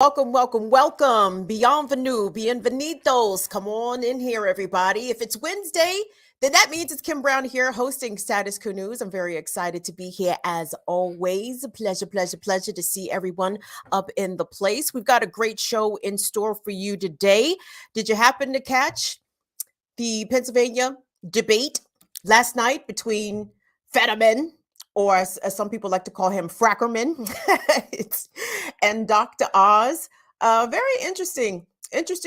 Welcome, welcome, welcome. Bienvenue, bienvenidos. Come on in here, everybody. If it's Wednesday, then that means it's Kim Brown here hosting Status Coup News. I'm very excited to be here as always. Pleasure, pleasure, pleasure to see everyone up in the place. We've got a great show in store for you today. Did you happen to catch the Pennsylvania debate last night between Fetterman, or as some people like to call him, Frackerman, and Dr. Oz? Very interesting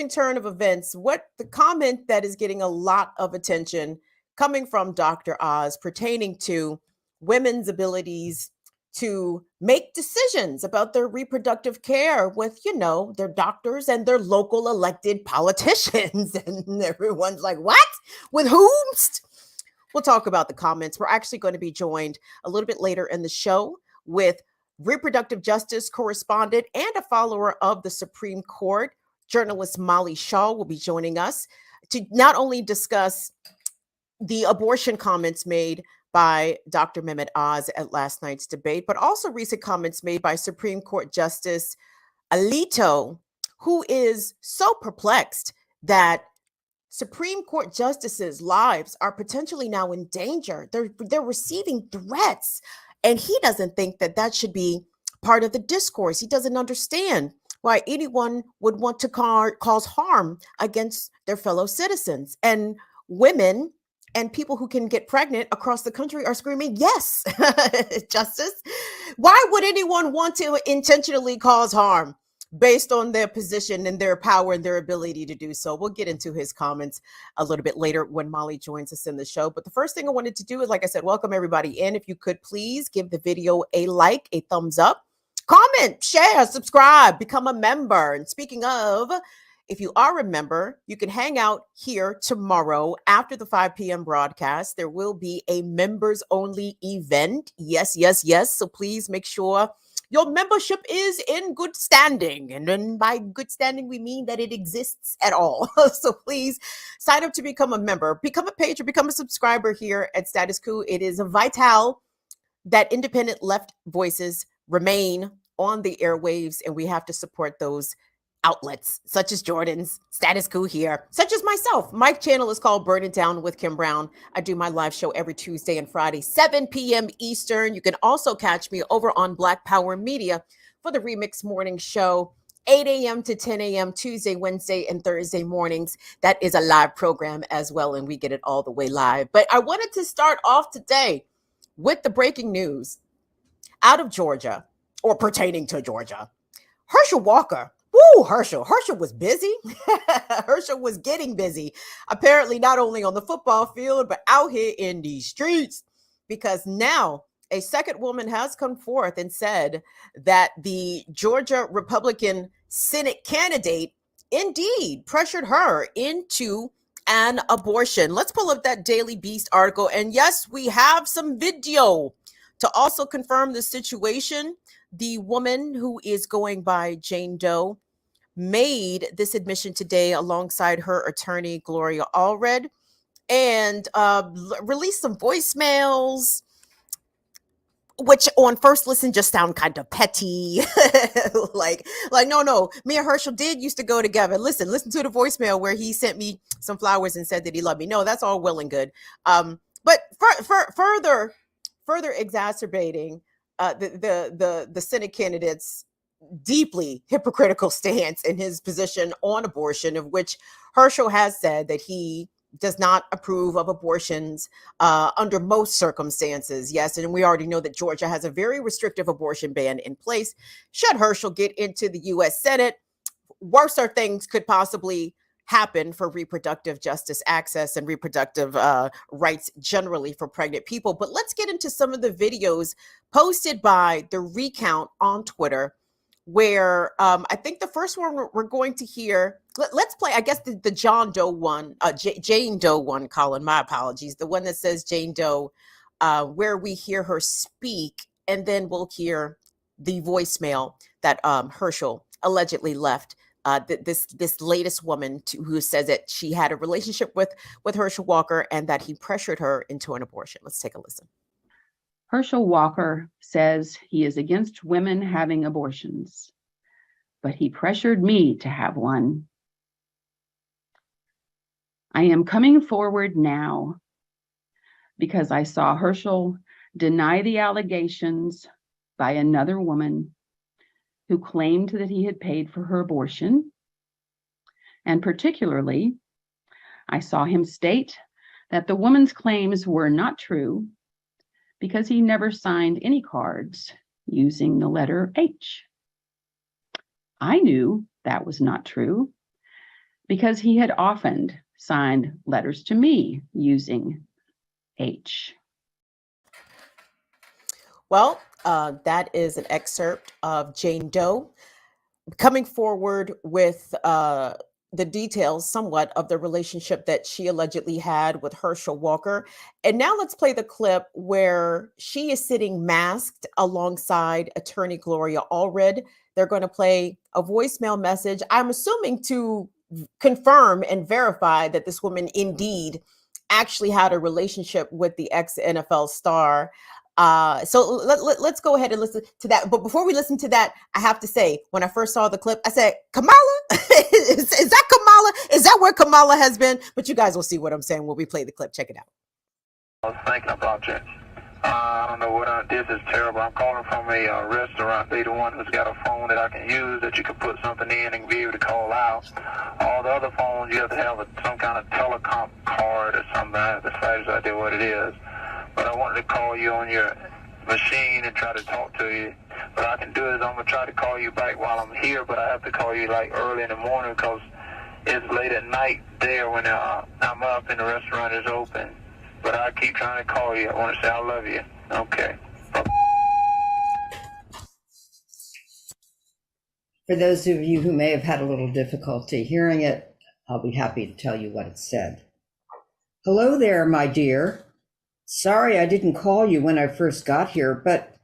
turn of events. What the comment that is getting a lot of attention coming from Dr. Oz pertaining to women's abilities to make decisions about their reproductive care with, their doctors and their local elected politicians. And everyone's like, what? With whomst? We'll talk about the comments. We're actually going to be joined a little bit later in the show with reproductive justice correspondent and a follower of the Supreme Court, journalist Molly Shah will be joining us to not only discuss the abortion comments made by Dr. Mehmet Oz at last night's debate, but also recent comments made by Supreme Court Justice Alito, who is so perplexed that Supreme Court justices' lives are potentially now in danger. They're receiving threats, and he doesn't think that should be part of the discourse. He doesn't understand why anyone would want to cause harm against their fellow citizens. And women and people who can get pregnant across the country are screaming, yes, justice. Why would anyone want to intentionally cause harm based on their position and their power and their ability to do so? We'll get into his comments a little bit later when Molly joins us in the show. But the first thing I wanted to do is, like I said, welcome everybody in. If you could please give the video a like, a thumbs up, comment, share, subscribe, become a member. And speaking of, if you are a member, you can hang out here tomorrow after the 5 p.m. broadcast. There will be a members only event. Yes, yes, yes. So please make sure your membership is in good standing. And then by good standing, we mean that it exists at all. So please sign up to become a member, become a patron, become a subscriber here at Status Coup. It is vital that independent left voices remain on the airwaves, and we have to support those outlets such as Jordan's, Status Coup here, such as myself. My channel is called Burn It Down with Kim Brown. I do my live show every Tuesday and Friday, 7 p.m. Eastern. You can also catch me over on Black Power Media for the Remix Morning Show, 8 a.m. to 10 a.m. Tuesday, Wednesday, and Thursday mornings. That is a live program as well, and we get it all the way live. But I wanted to start off today with the breaking news out of Georgia, or pertaining to Georgia. Herschel Walker. Woo, Herschel was busy. Herschel was getting busy, apparently not only on the football field, but out here in these streets, because now a second woman has come forth and said that the Georgia Republican Senate candidate indeed pressured her into an abortion. Let's pull up that Daily Beast article. And yes, we have some video to also confirm the situation. The woman who is going by Jane Doe made this admission today alongside her attorney, Gloria Allred, and released some voicemails, which on first listen just sound kind of petty. like, no, me and Herschel did used to go together. Listen to the voicemail where he sent me some flowers and said that he loved me. No, that's all well and good. But further exacerbating the Senate candidate's deeply hypocritical stance in his position on abortion, of which Herschel has said that he does not approve of abortions under most circumstances. Yes, and we already know that Georgia has a very restrictive abortion ban in place. Should Herschel get into the U.S. Senate, worser things could possibly happen for reproductive justice access and reproductive rights generally for pregnant people. But let's get into some of the videos posted by The Recount on Twitter, where I think the first one we're going to hear, let's play, I guess, the John Doe one, Jane Doe one, Colin, my apologies, the one that says Jane Doe, where we hear her speak, and then we'll hear the voicemail that Herschel allegedly left. This latest woman who says that she had a relationship with Herschel Walker and that he pressured her into an abortion. Let's take a listen. Herschel Walker says he is against women having abortions. but he pressured me to have one. I am coming forward now because I saw Herschel deny the allegations by another woman who claimed that he had paid for her abortion. And particularly, I saw him state that the woman's claims were not true because he never signed any cards using the letter H. I knew that was not true because he had often signed letters to me using H. Well, that is an excerpt of Jane Doe coming forward with the details somewhat of the relationship that she allegedly had with Herschel Walker. And now let's play the clip where she is sitting masked alongside attorney Gloria Allred. They're going to play a voicemail message, I'm assuming to confirm and verify that this woman indeed actually had a relationship with the ex-NFL star. So let's go ahead and listen to that. But before we listen to that, I have to say, when I first saw the clip, I said, Kamala? is that Kamala? Is that where Kamala has been? But you guys will see what I'm saying when we play the clip. Check it out. I was thinking about you. I don't know what I did. This is terrible. I'm calling from a restaurant. They the one who's got a phone that I can use that you can put something in and be able to call out. All the other phones, you have to have some kind of telecom card or something. I have the slightest idea what it is. But I wanted to call you on your machine and try to talk to you. What I can do is I'm going to try to call you back while I'm here, but I have to call you like early in the morning because it's late at night there when I'm up and the restaurant is open. But I keep trying to call you. I want to say I love you. Okay. For those of you who may have had a little difficulty hearing it, I'll be happy to tell you what it said. Hello there, my dear. Sorry I didn't call you when I first got here, but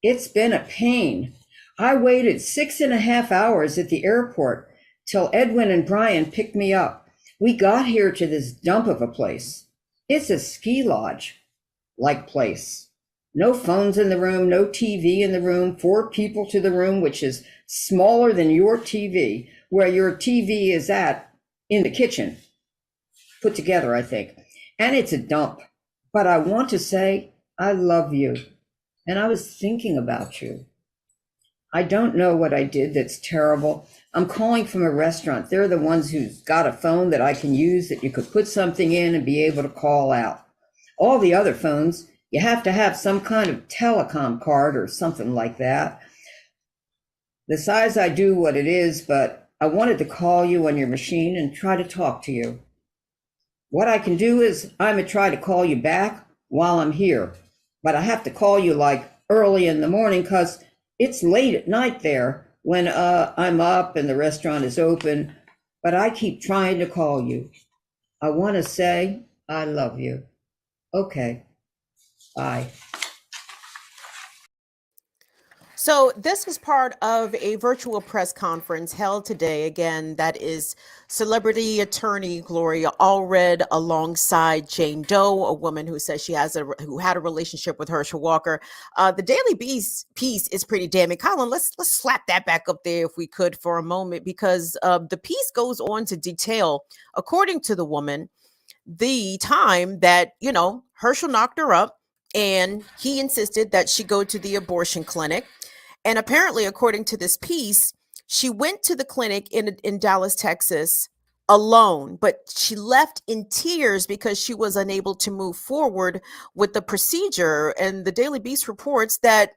it's been a pain. I waited 6.5 hours at the airport till Edwin and Brian picked me up. We got here to this dump of a place. It's a ski lodge-like place. No phones in the room, no TV in the room, 4 people to the room, which is smaller than your TV, where your TV is at in the kitchen, put together, I think. And it's a dump. But I want to say, I love you. And I was thinking about you. I don't know what I did that's terrible. I'm calling from a restaurant. They're the ones who's got a phone that I can use that you could put something in and be able to call out. All the other phones, you have to have some kind of telecom card or something like that. Besides, I do what it is, but I wanted to call you on your machine and try to talk to you. What I can do is I'm going to try to call you back while I'm here, but I have to call you like early in the morning because it's late at night there when I'm up and the restaurant is open, but I keep trying to call you. I want to say I love you. Okay, bye. So this was part of a virtual press conference held today. Again, that is celebrity attorney Gloria Allred alongside Jane Doe, a woman who says she who had a relationship with Herschel Walker. The Daily Beast piece is pretty damning. Colin, let's slap that back up there if we could for a moment, because the piece goes on to detail, according to the woman, the time that, Herschel knocked her up and he insisted that she go to the abortion clinic. And apparently, according to this piece, she went to the clinic in Dallas, Texas alone, but she left in tears because she was unable to move forward with the procedure. And the Daily Beast reports that,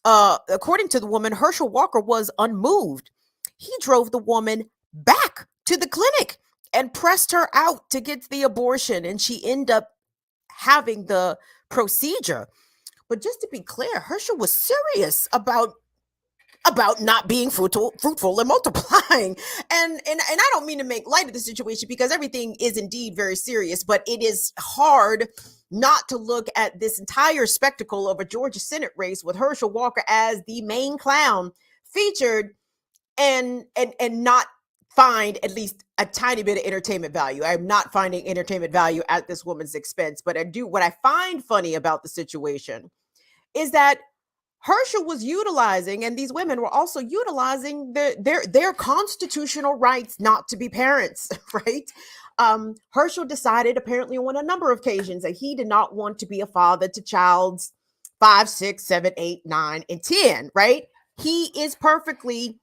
according to the woman, Herschel Walker was unmoved. He drove the woman back to the clinic and pressed her out to get the abortion, and she ended up having the procedure. But just to be clear, Herschel was serious about not being fruitful and multiplying. And I don't mean to make light of the situation, because everything is indeed very serious, but it is hard not to look at this entire spectacle of a Georgia Senate race with Herschel Walker as the main clown featured and not find at least a tiny bit of entertainment value. I'm not finding entertainment value at this woman's expense, but what I find funny about the situation is that Herschel was utilizing, and these women were also utilizing their constitutional rights not to be parents, right? Herschel decided apparently on a number of occasions that he did not want to be a father to child's 5, 6, 7, 8, 9, and 10, right? He is perfectly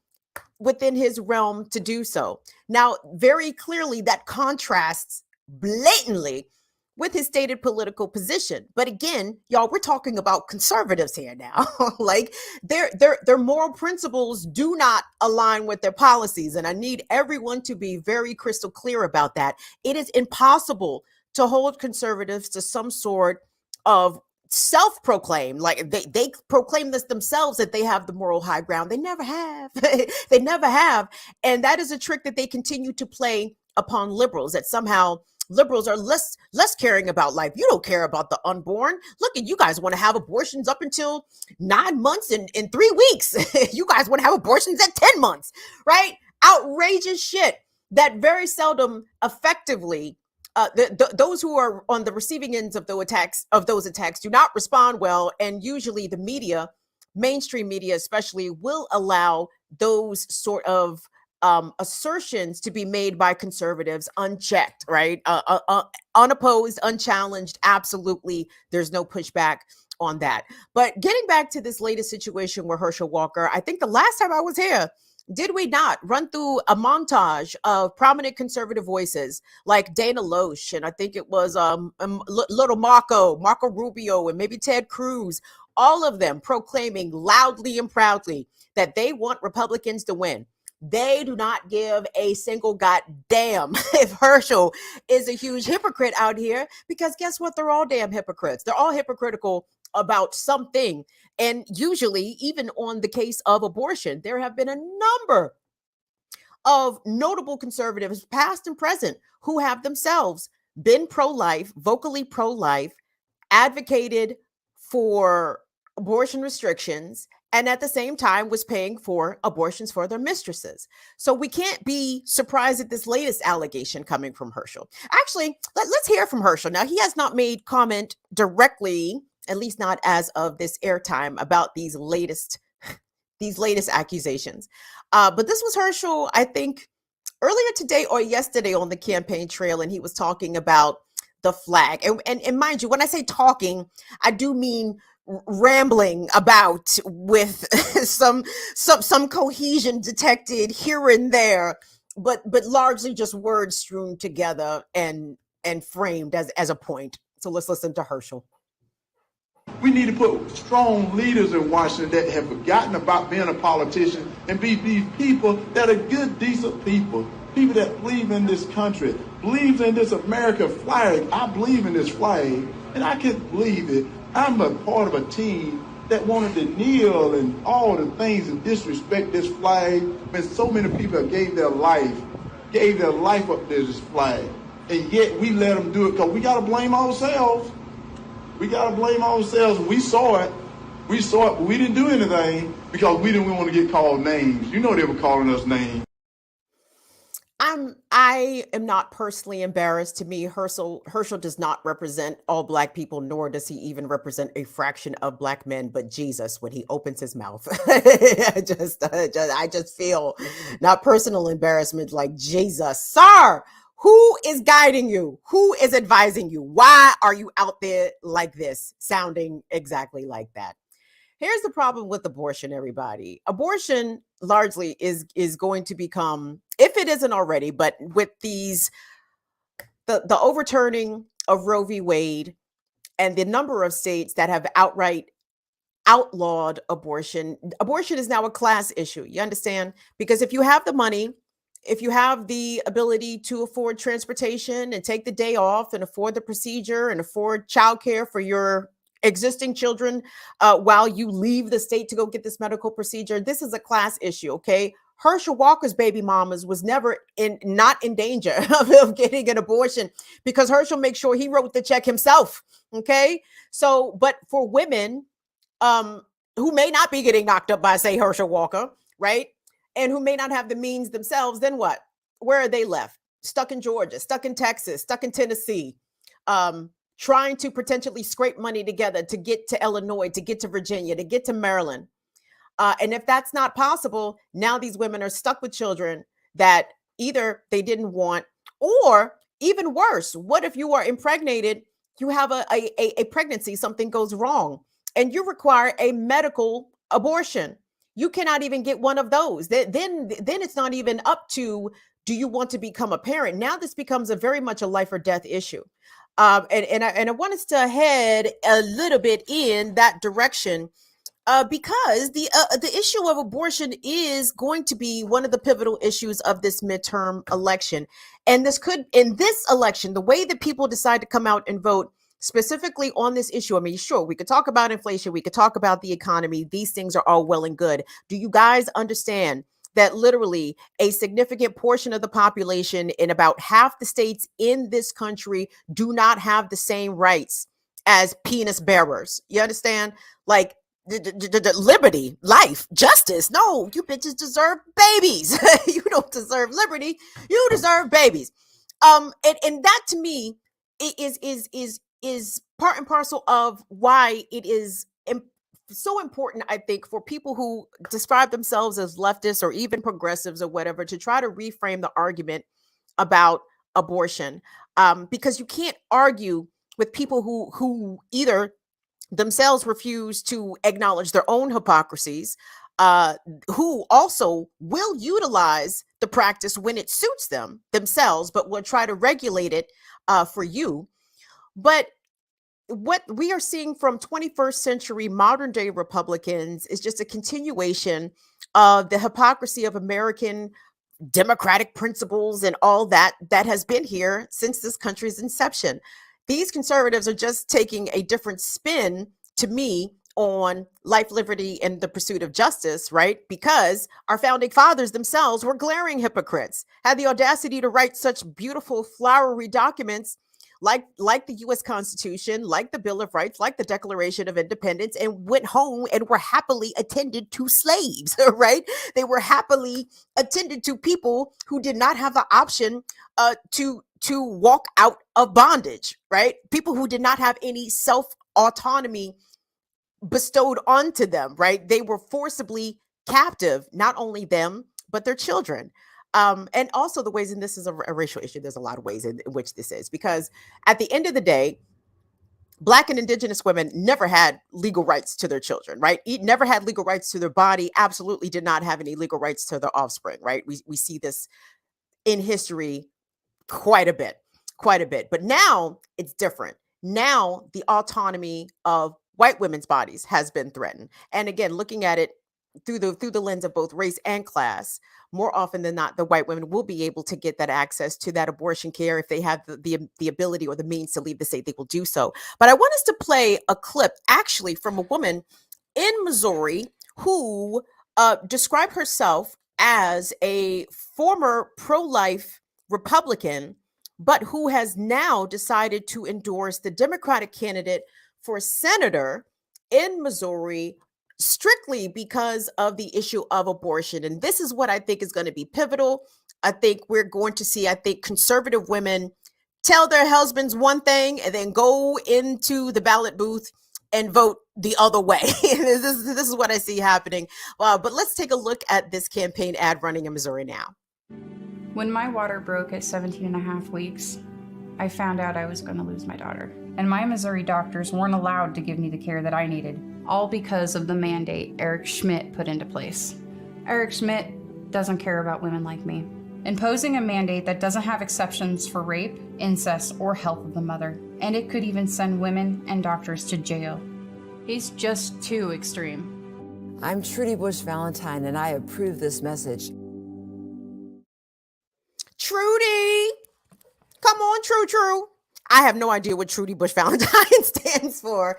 within his realm to do so. Now, very clearly that contrasts blatantly with his stated political position. But again, y'all, we're talking about conservatives here now. Like their moral principles do not align with their policies. And I need everyone to be very crystal clear about that. It is impossible to hold conservatives to some sort of self-proclaim, like they proclaim this themselves, that they have the moral high ground. They never have. They never have. And that is a trick that they continue to play upon liberals, that somehow liberals are less caring about life. You don't care about the unborn. Look at you guys want to have abortions up until 9 months and in 3 weeks. You guys want to have abortions at 10 months, right? Outrageous shit that very seldom effectively those who are on the receiving ends of those attacks do not respond well, and usually the media, mainstream media especially, will allow those sort of assertions to be made by conservatives unchecked, right? Unopposed, unchallenged. Absolutely, there's no pushback on that. But getting back to this latest situation with Herschel Walker, I think the last time I was here, did we not run through a montage of prominent conservative voices like Dana Loesch, and I think it was little Marco Rubio, and maybe Ted Cruz, all of them proclaiming loudly and proudly that they want Republicans to win. They do not give a single goddamn if Herschel is a huge hypocrite out here, because guess what? They're all damn hypocrites. They're all hypocritical about something. And usually, even on the case of abortion, there have been a number of notable conservatives, past and present, who have themselves been pro-life, vocally pro-life, advocated for abortion restrictions, and at the same time was paying for abortions for their mistresses. So we can't be surprised at this latest allegation coming from Herschel. Actually, let's hear from Herschel. Now, he has not made comment directly, at least not as of this airtime, about these latest accusations. But this was Herschel, I think, earlier today or yesterday on the campaign trail, and he was talking about the flag. And mind you, when I say talking, I do mean rambling about with some cohesion detected here and there, but largely just words strewn together and framed as a point. So let's listen to Herschel. We need to put strong leaders in Washington that have forgotten about being a politician and be these people that are good, decent people that believe in this country, believes in this American flag. I believe in this flag, and I can't believe it. I'm a part of a team that wanted to kneel and all the things and disrespect this flag, when so many people gave their life up to this flag. And yet we let them do it because we got to blame ourselves. We got to blame ourselves. We saw it, but we didn't do anything because we didn't want to get called names. You know they were calling us names. I am not personally embarrassed. To me, Herschel does not represent all Black people, nor does he even represent a fraction of Black men. But Jesus, when he opens his mouth, I just feel not personal embarrassment, like Jesus, sir. Who is guiding you? Who is advising you? Why are you out there like this, sounding exactly like that? Here's the problem with abortion, everybody. Abortion largely is going to become, if it isn't already, but with the overturning of Roe v. Wade and the number of states that have outright outlawed abortion is now a class issue. You understand? Because if you have the money, if you have the ability to afford transportation and take the day off and afford the procedure and afford childcare for your existing children while you leave the state to go get this medical procedure, this is a class issue, okay? Herschel Walker's baby mamas was never not in danger of getting an abortion because Herschel makes sure he wrote the check himself, okay? So, but for women who may not be getting knocked up by, say, Herschel Walker, right? And who may not have the means themselves, then what? Where are they left? Stuck in Georgia, stuck in Texas, stuck in Tennessee, trying to potentially scrape money together to get to Illinois, to get to Virginia, to get to Maryland. And if that's not possible, now these women are stuck with children that either they didn't want, or even worse, what if you are impregnated, you have a pregnancy, something goes wrong, and you require a medical abortion? You cannot even get one of those. Then it's not even up to, do you want to become a parent? Now this becomes a very much a life or death issue. And I want us to head a little bit in that direction, because the issue of abortion is going to be one of the pivotal issues of this midterm election. And in this election, the way that people decide to come out and vote specifically on this issue, I mean, sure, we could talk about inflation, we could talk about the economy. These things are all well and good. Do you guys understand that literally a significant portion of the population in about half the states in this country do not have the same rights as penis bearers? You understand? Like, the liberty, life, justice. No, you bitches deserve babies. You don't deserve liberty. You deserve babies. And that to me is part and parcel of why it is so important, I think, for people who describe themselves as leftists or even progressives or whatever, to try to reframe the argument about abortion, because you can't argue with people who either themselves refuse to acknowledge their own hypocrisies, who also will utilize the practice when it suits them themselves, but will try to regulate it for you. But what we are seeing from 21st century modern day Republicans is just a continuation of the hypocrisy of American democratic principles and all that has been here since this country's inception. These conservatives are just taking a different spin, to me, on life, liberty, and the pursuit of justice, right? Because our founding fathers themselves were glaring hypocrites, had the audacity to write such beautiful, flowery documents like the U.S. Constitution, like the Bill of Rights, like the Declaration of Independence, and went home and were happily attended to slaves, right? They were happily attended to people who did not have the option to walk out of bondage, right? People who did not have any self-autonomy bestowed onto them, right? They were forcibly captive, not only them, but their children. And also the ways, and this is a racial issue, there's a lot of ways in which this is, because at the end of the day, Black and Indigenous women never had legal rights to their children, right? Never had legal rights to their body, absolutely did not have any legal rights to their offspring, right? We see this in history quite a bit. But now it's different. Now the autonomy of white women's bodies has been threatened. And again, looking at it through the lens of both race and class, more often than not, the white women will be able to get that access to that abortion care if they have the ability or the means to leave the state. They will do so. But I want us to play a clip, actually, from a woman in Missouri who described herself as a former pro-life Republican, but who has now decided to endorse the Democratic candidate for senator in Missouri, strictly because of the issue of abortion. And this is what I think is going to be pivotal. I think we're going to see, conservative women tell their husbands one thing and then go into the ballot booth and vote the other way. This is what I see happening. But let's take a look at this campaign ad running in Missouri now. When my water broke at 17 and a half weeks, I found out I was going to lose my daughter. And my Missouri doctors weren't allowed to give me the care that I needed, all because of the mandate Eric Schmidt put into place. Eric Schmidt doesn't care about women like me, imposing a mandate that doesn't have exceptions for rape, incest, or health of the mother, and it could even send women and doctors to jail. He's just too extreme. I'm Trudy Bush Valentine, and I approve this message. Trudy, come on, True. I have no idea what Trudy Bush Valentine stands for.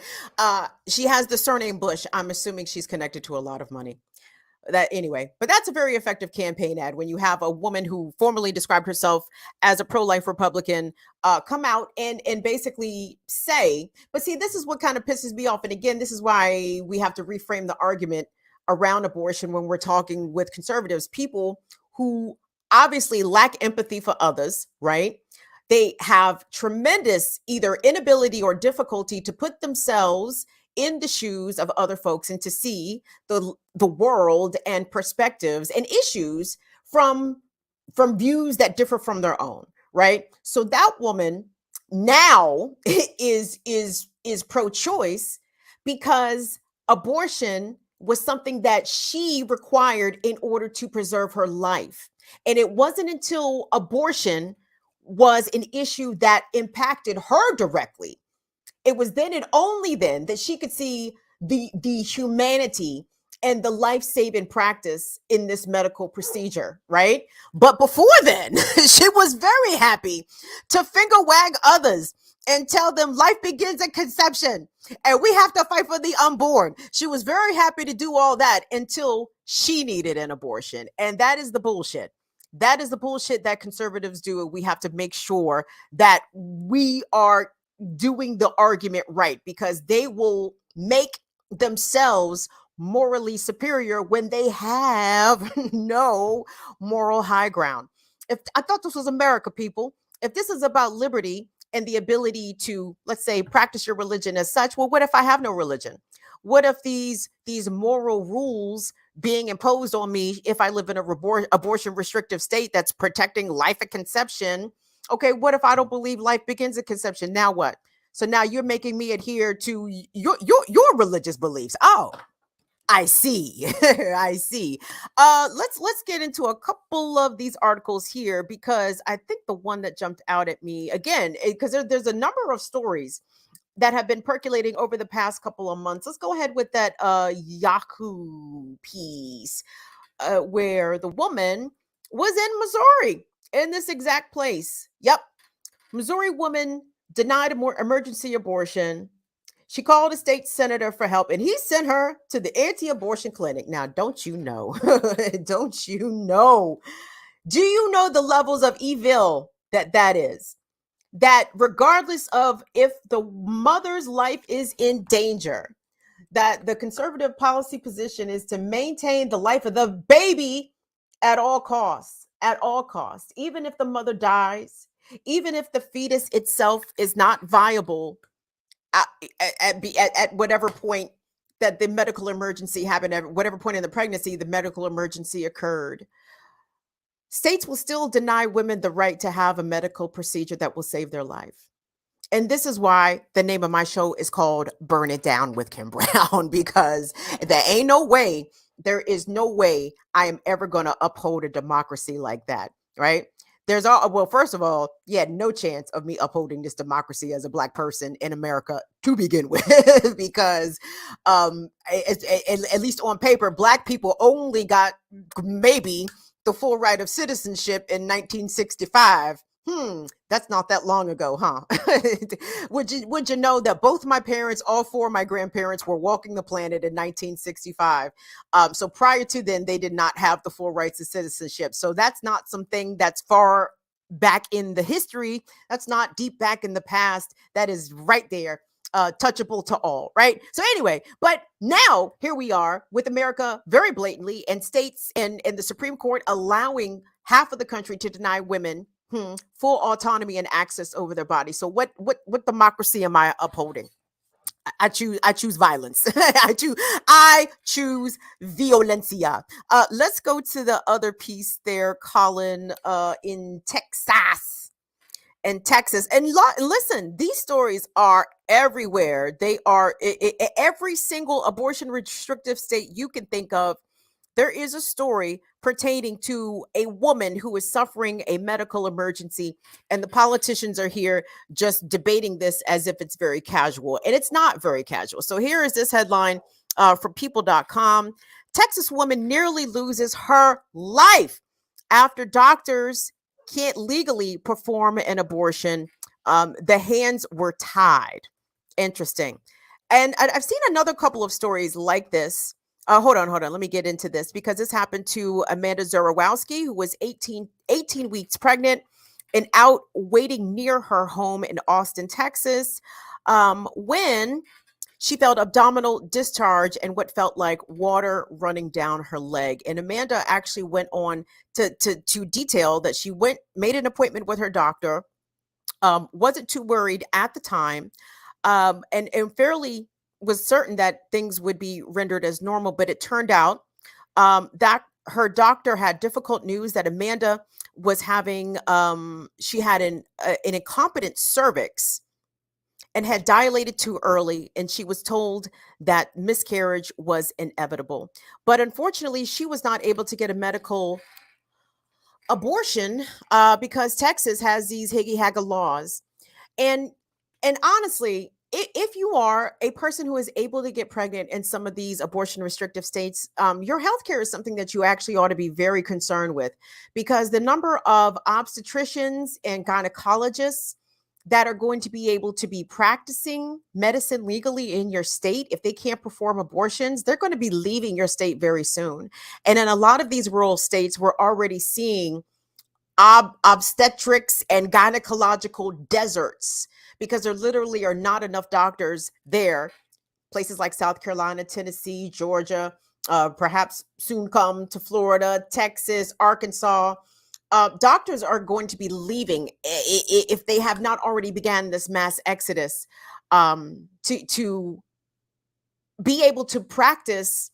She has the surname Bush. I'm assuming she's connected to a lot of money. But that's a very effective campaign ad when you have a woman who formerly described herself as a pro-life Republican come out and basically say, but see, this is what kind of pisses me off. And again, this is why we have to reframe the argument around abortion when we're talking with conservatives, people who obviously lack empathy for others, right? They have tremendous either inability or difficulty to put themselves in the shoes of other folks and to see the world and perspectives and issues from views that differ from their own, right? So that woman now is pro-choice because abortion was something that she required in order to preserve her life. And it wasn't until abortion was an issue that impacted her directly. It was then and only then that she could see the humanity and the life-saving practice in this medical procedure, right? But before then, she was very happy to finger wag others and tell them life begins at conception and we have to fight for the unborn. She was very happy to do all that until she needed an abortion. And that is the bullshit. That is the bullshit that conservatives do. We have to make sure that we are doing the argument right, because they will make themselves morally superior when they have no moral high ground. If I thought this was America, people, if this is about liberty and the ability to, let's say, practice your religion as such, well, what if I have no religion? What if these moral rules being imposed on me if I live in a abortion restrictive state that's protecting life at conception? Okay, what if I don't believe life begins at conception? Now what? So now you're making me adhere to your religious beliefs. Oh, I see. I see. Let's get into a couple of these articles here, because I think the one that jumped out at me again, because there's a number of stories that have been percolating over the past couple of months. Let's go ahead with that Yahoo piece where the woman was in Missouri in this exact place. Yep. Missouri woman denied a more emergency abortion. She called a state senator for help and he sent her to the anti-abortion clinic. Now, don't you know? Don't you know? Do you know the levels of evil that is? That regardless of if the mother's life is in danger, that the conservative policy position is to maintain the life of the baby at all costs, even if the mother dies, even if the fetus itself is not viable at whatever point that the medical emergency happened, at whatever point in the pregnancy the medical emergency occurred. States will still deny women the right to have a medical procedure that will save their life. And this is why the name of my show is called Burn It Down with Kim Brown, because there is no way I am ever going to uphold a democracy like that, right? First of all, you had no chance of me upholding this democracy as a Black person in America to begin with, because at least on paper, Black people only got maybe the full right of citizenship in 1965. That's not that long ago, huh? Would you know that both my parents, all four of my grandparents, were walking the planet in 1965? So prior to then, they did not have the full rights of citizenship. So that's not something that's far back in the history. That's not deep back in the past. That is right there. Touchable to all, right? So anyway, but now here we are with America very blatantly, and states and the Supreme Court allowing half of the country to deny women full autonomy and access over their body. So what democracy am I upholding? I choose violence. I choose violencia. Let's go to the other piece there, Colin, in Texas. And Texas. And listen, these stories are everywhere. They are every single abortion restrictive state you can think of. There is a story pertaining to a woman who is suffering a medical emergency, and the politicians are here just debating this as if it's very casual, and it's not very casual. So here is this headline from people.com. Texas woman nearly loses her life after doctors can't legally perform an abortion. The hands were tied. Interesting. And I've seen another couple of stories like this. Hold on. Let me get into this, because this happened to Amanda Zorowowski, who was 18 weeks pregnant and out waiting near her home in Austin, Texas, when she felt abdominal discharge and what felt like water running down her leg. And Amanda actually went on to detail that she made an appointment with her doctor wasn't too worried at the time, and fairly was certain that things would be rendered as normal. But it turned out that her doctor had difficult news that Amanda was having, she had an incompetent cervix and had dilated too early, and she was told that miscarriage was inevitable. But unfortunately, she was not able to get a medical abortion because Texas has these higgy hagga laws. And honestly, if you are a person who is able to get pregnant in some of these abortion restrictive states, your healthcare is something that you actually ought to be very concerned with, because the number of obstetricians and gynecologists that are going to be able to be practicing medicine legally in your state, if they can't perform abortions, they're going to be leaving your state very soon. And in a lot of these rural states, we're already seeing obstetrics and gynecological deserts, because there literally are not enough doctors there. Places like South Carolina, Tennessee, Georgia, perhaps soon come to Florida, Texas, Arkansas. Doctors are going to be leaving if they have not already began this mass exodus, to be able to practice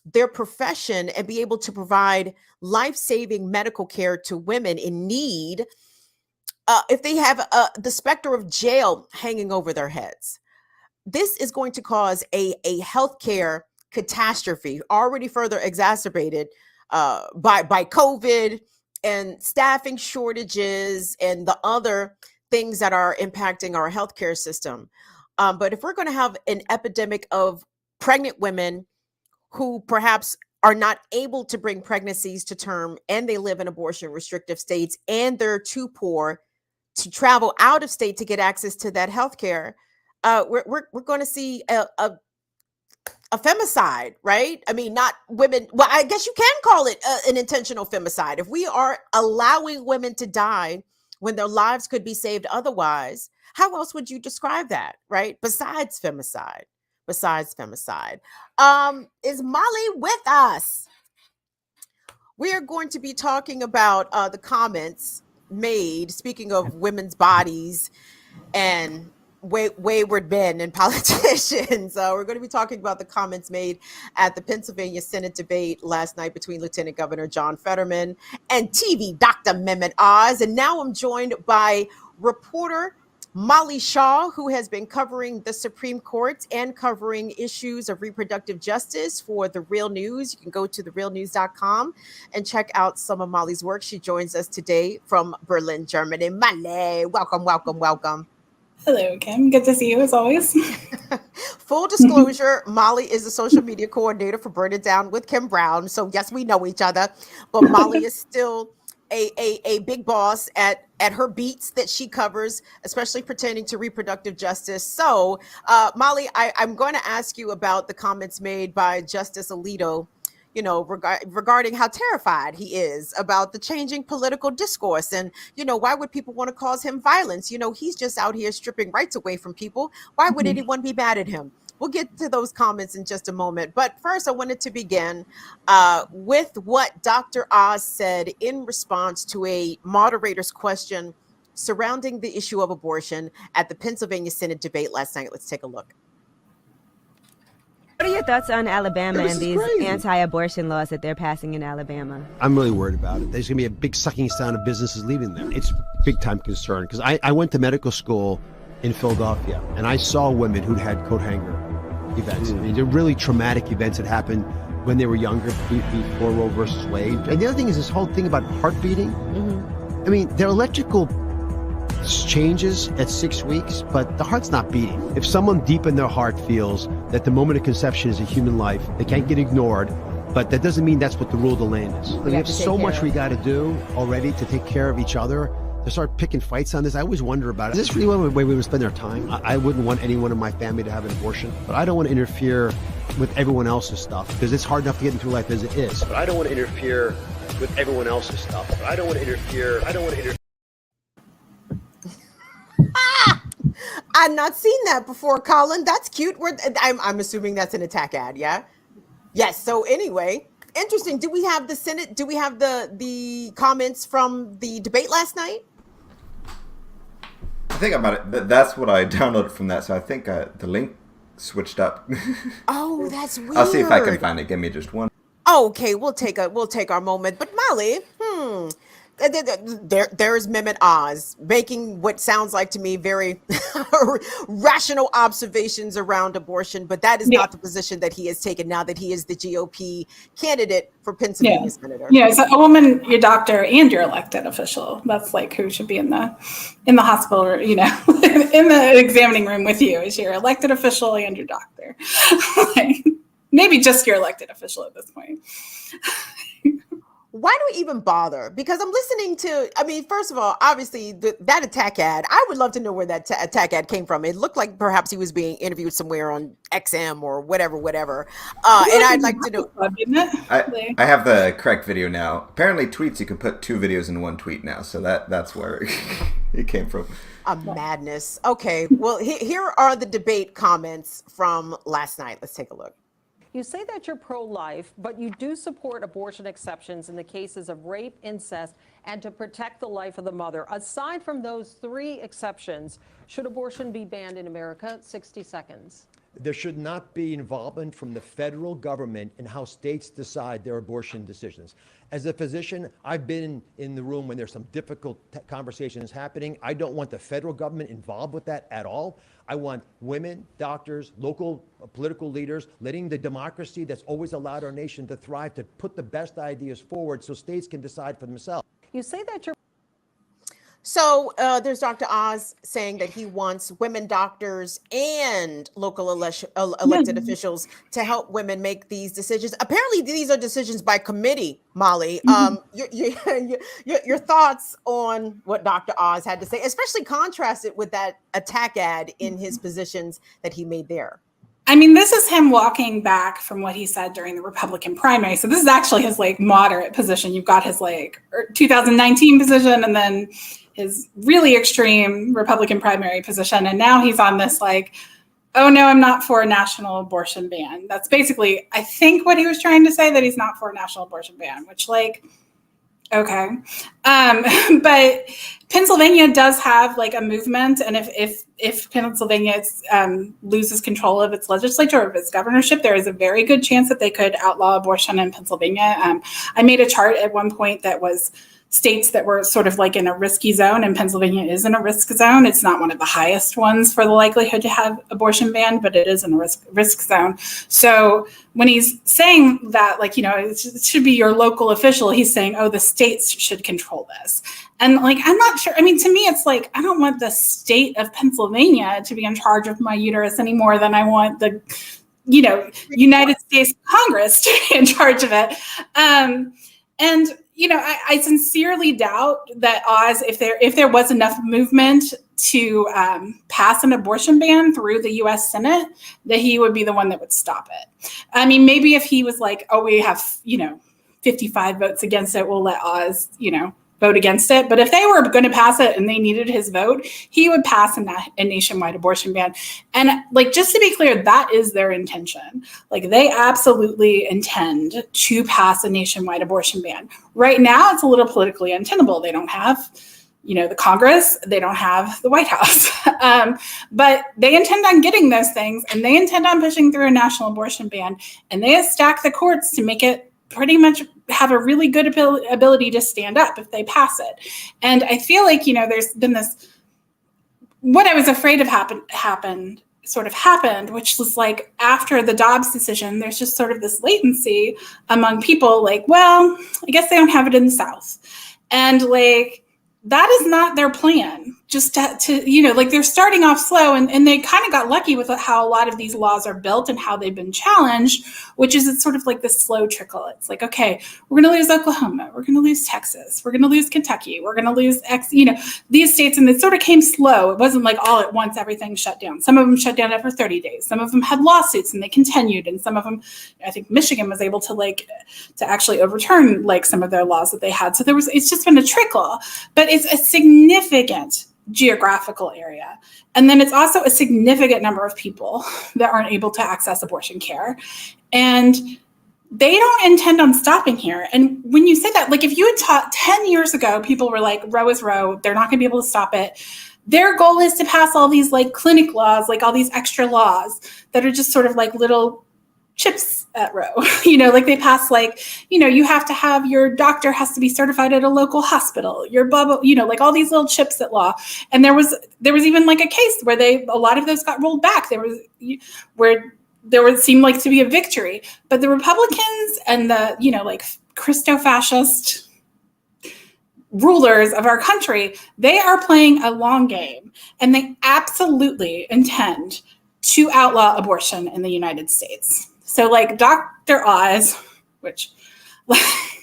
their profession and be able to provide life-saving medical care to women in need, if they have the specter of jail hanging over their heads. This is going to cause a healthcare catastrophe, already further exacerbated by COVID and staffing shortages and the other things that are impacting our healthcare system. But if we're going to have an epidemic of pregnant women who perhaps are not able to bring pregnancies to term, and they live in abortion restrictive states, and they're too poor to travel out of state to get access to that health care, we're going to see a femicide, right? I mean, not women. Well, I guess you can call it an intentional femicide. If we are allowing women to die when their lives could be saved otherwise, how else would you describe that, right? Besides femicide. Is Molly with us? We are going to be talking about the comments made, speaking of women's bodies and wayward men and politicians. We're going to be talking about the comments made at the Pennsylvania Senate debate last night between Lieutenant Governor John Fetterman and TV Dr. Mehmet Oz. And now I'm joined by reporter Molly Shah, who has been covering the Supreme Court and covering issues of reproductive justice for The Real News. You can go to therealnews.com and check out some of Molly's work. She joins us today from Berlin, Germany. Molly, welcome. Hello, Kim. Good to see you as always. Full disclosure, Molly is the social media coordinator for Burn It Down with Kim Brown. So yes, we know each other, but Molly is still a big boss at her beats that she covers, especially pertaining to reproductive justice. So, Molly, I'm going to ask you about the comments made by Justice Alito, regarding how terrified he is about the changing political discourse. And, why would people want to cause him violence? He's just out here stripping rights away from people. Why would anyone be mad at him? We'll get to those comments in just a moment. But first, I wanted to begin with what Dr. Oz said in response to a moderator's question surrounding the issue of abortion at the Pennsylvania Senate debate last night. Let's take a look. What are your thoughts on Alabama and these anti-abortion laws that they're passing in Alabama? I'm really worried about it. There's going to be a big sucking sound of businesses leaving there. It's a big time concern because I went to medical school in Philadelphia and I saw women who'd had coat hanger events. I mean, they're really traumatic events that happened when they were younger, before Roe versus Wade. And the other thing is this whole thing about heart beating. I mean, their electrical changes at 6 weeks, but the heart's not beating. If someone deep in their heart feels that the moment of conception is a human life, they can't get ignored, but that doesn't mean that's what the rule of the land is. We have so much we got to do already to take care of each other. To start picking fights on this, I always wonder about it. Is this really the way we would spend our time? I wouldn't want anyone in my family to have an abortion, but I don't want to interfere with everyone else's stuff because it's hard enough to get into life as it is. But I don't want to interfere with everyone else's stuff. But I don't want to interfere. I've not seen that before, Colin. That's cute. I'm assuming that's an attack ad, yeah? Yes. So anyway, interesting. Do we have the Senate? Do we have the comments from the debate last night? think about it. That's what I downloaded from that. So I think the link switched up. Oh, that's weird. I'll see if I can find it. Give me just one. Okay, we'll take our moment. But Molly, there's Mehmet Oz making what sounds like to me very rational observations around abortion, but that is not the position that he has taken now that he is the GOP candidate for Pennsylvania senator. Yeah, so a woman, your doctor, and your elected official. That's like who should be in the hospital, or, in the examining room with you is your elected official and your doctor. Like, maybe just your elected official at this point. Why do we even bother? Because I'm listening to, first of all, obviously that attack ad, I would love to know where that attack ad came from. It looked like perhaps he was being interviewed somewhere on XM or whatever. And I'd like to know. I have the correct video now. Apparently tweets, you can put 2 videos in one tweet now. So that's where it came from. A madness. Okay, well, here are the debate comments from last night. Let's take a look. You say that you're pro-life, but you do support abortion exceptions in the cases of rape, incest, and to protect the life of the mother. Aside from those 3 exceptions, should abortion be banned in America? 60 seconds. There should not be involvement from the federal government in how states decide their abortion decisions. As a physician, I've been in the room when there's some difficult conversations happening. I don't want the federal government involved with that at all. I want women, doctors, local political leaders, letting the democracy that's always allowed our nation to thrive, to put the best ideas forward so states can decide for themselves. You say that you're... So there's Dr. Oz saying that he wants women doctors and local elected officials to help women make these decisions. Apparently, these are decisions by committee, Molly. Your thoughts on what Dr. Oz had to say, especially contrasted with that attack ad in his positions that he made there. This is him walking back from what he said during the Republican primary. So this is actually his moderate position. You've got his 2019 position and then his really extreme Republican primary position. And now he's on this oh no, I'm not for a national abortion ban. That's basically, I think, what he was trying to say, that he's not for a national abortion ban, which okay. But Pennsylvania does have a movement. And if Pennsylvania loses control of its legislature or of its governorship, there is a very good chance that they could outlaw abortion in Pennsylvania. I made a chart at one point that was states that were sort of in a risky zone, and Pennsylvania is in a risk zone. It's not one of the highest ones for the likelihood to have abortion banned, but it is in a risk zone. So when he's saying that, it should be your local official, he's saying, oh, the states should control this. And I'm not sure. To me, it's I don't want the state of Pennsylvania to be in charge of my uterus any more than I want the, United States Congress to be in charge of it. I sincerely doubt that Oz, if there was enough movement to pass an abortion ban through the U.S. Senate, that he would be the one that would stop it. Maybe if he was oh, we have, 55 votes against it, we'll let Oz, vote against it. But if they were going to pass it and they needed his vote, he would pass a nationwide abortion ban. And just to be clear, that is their intention. They absolutely intend to pass a nationwide abortion ban. Right now, it's a little politically untenable. They don't have, the Congress, they don't have the White House. But they intend on getting those things, and they intend on pushing through a national abortion ban. And they have stacked the courts to make it pretty much have a really good ability to stand up if they pass it. And I feel there's been this, what I was afraid of happened, which was after the Dobbs decision, there's just sort of this latency among people well, I guess they don't have it in the South. And that is not their plan. Just to they're starting off slow, and they kind of got lucky with how a lot of these laws are built and how they've been challenged, which is it's sort of this slow trickle. It's okay, we're going to lose Oklahoma, we're going to lose Texas, we're going to lose Kentucky, we're going to lose these states, and it sort of came slow. It wasn't all at once everything shut down. Some of them shut down after 30 days. Some of them had lawsuits and they continued, and some of them, I think Michigan was able to actually overturn some of their laws that they had. So it's just been a trickle, but it's a significant geographical area. And then it's also a significant number of people that aren't able to access abortion care. And they don't intend on stopping here. And when you say that, if you had taught 10 years ago, people were Roe is Roe, they're not gonna be able to stop it. Their goal is to pass all these like clinic laws, like all these extra laws that are just sort of like little chips at row. Like they pass like, you have to have your doctor has to be certified at a local hospital, your blah, blah, like all these little chips at law. And there was even like a case where a lot of those got rolled back. Seemed like to be a victory, but the Republicans and the, like Christo-fascist rulers of our country, they are playing a long game, and they absolutely intend to outlaw abortion in the United States. So like Dr. Oz, which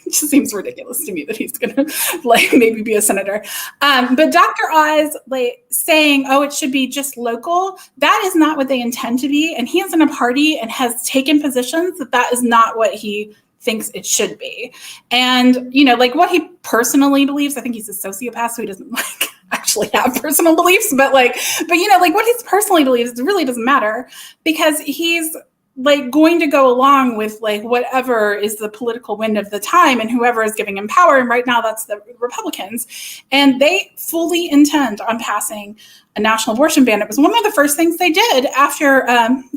just seems ridiculous to me that he's gonna like maybe be a senator. But Dr. Oz like saying, oh, it should be just local, that is not what they intend to be. And he is in a party and has taken positions that is not what he thinks it should be. And, like what he personally believes, I think he's a sociopath, so he doesn't like actually have personal beliefs, but like what he personally believes really doesn't matter, because he's like going to go along with like whatever is the political wind of the time and whoever is giving him power. And right now that's the Republicans. And they fully intend on passing a national abortion ban. It was one of the first things they did after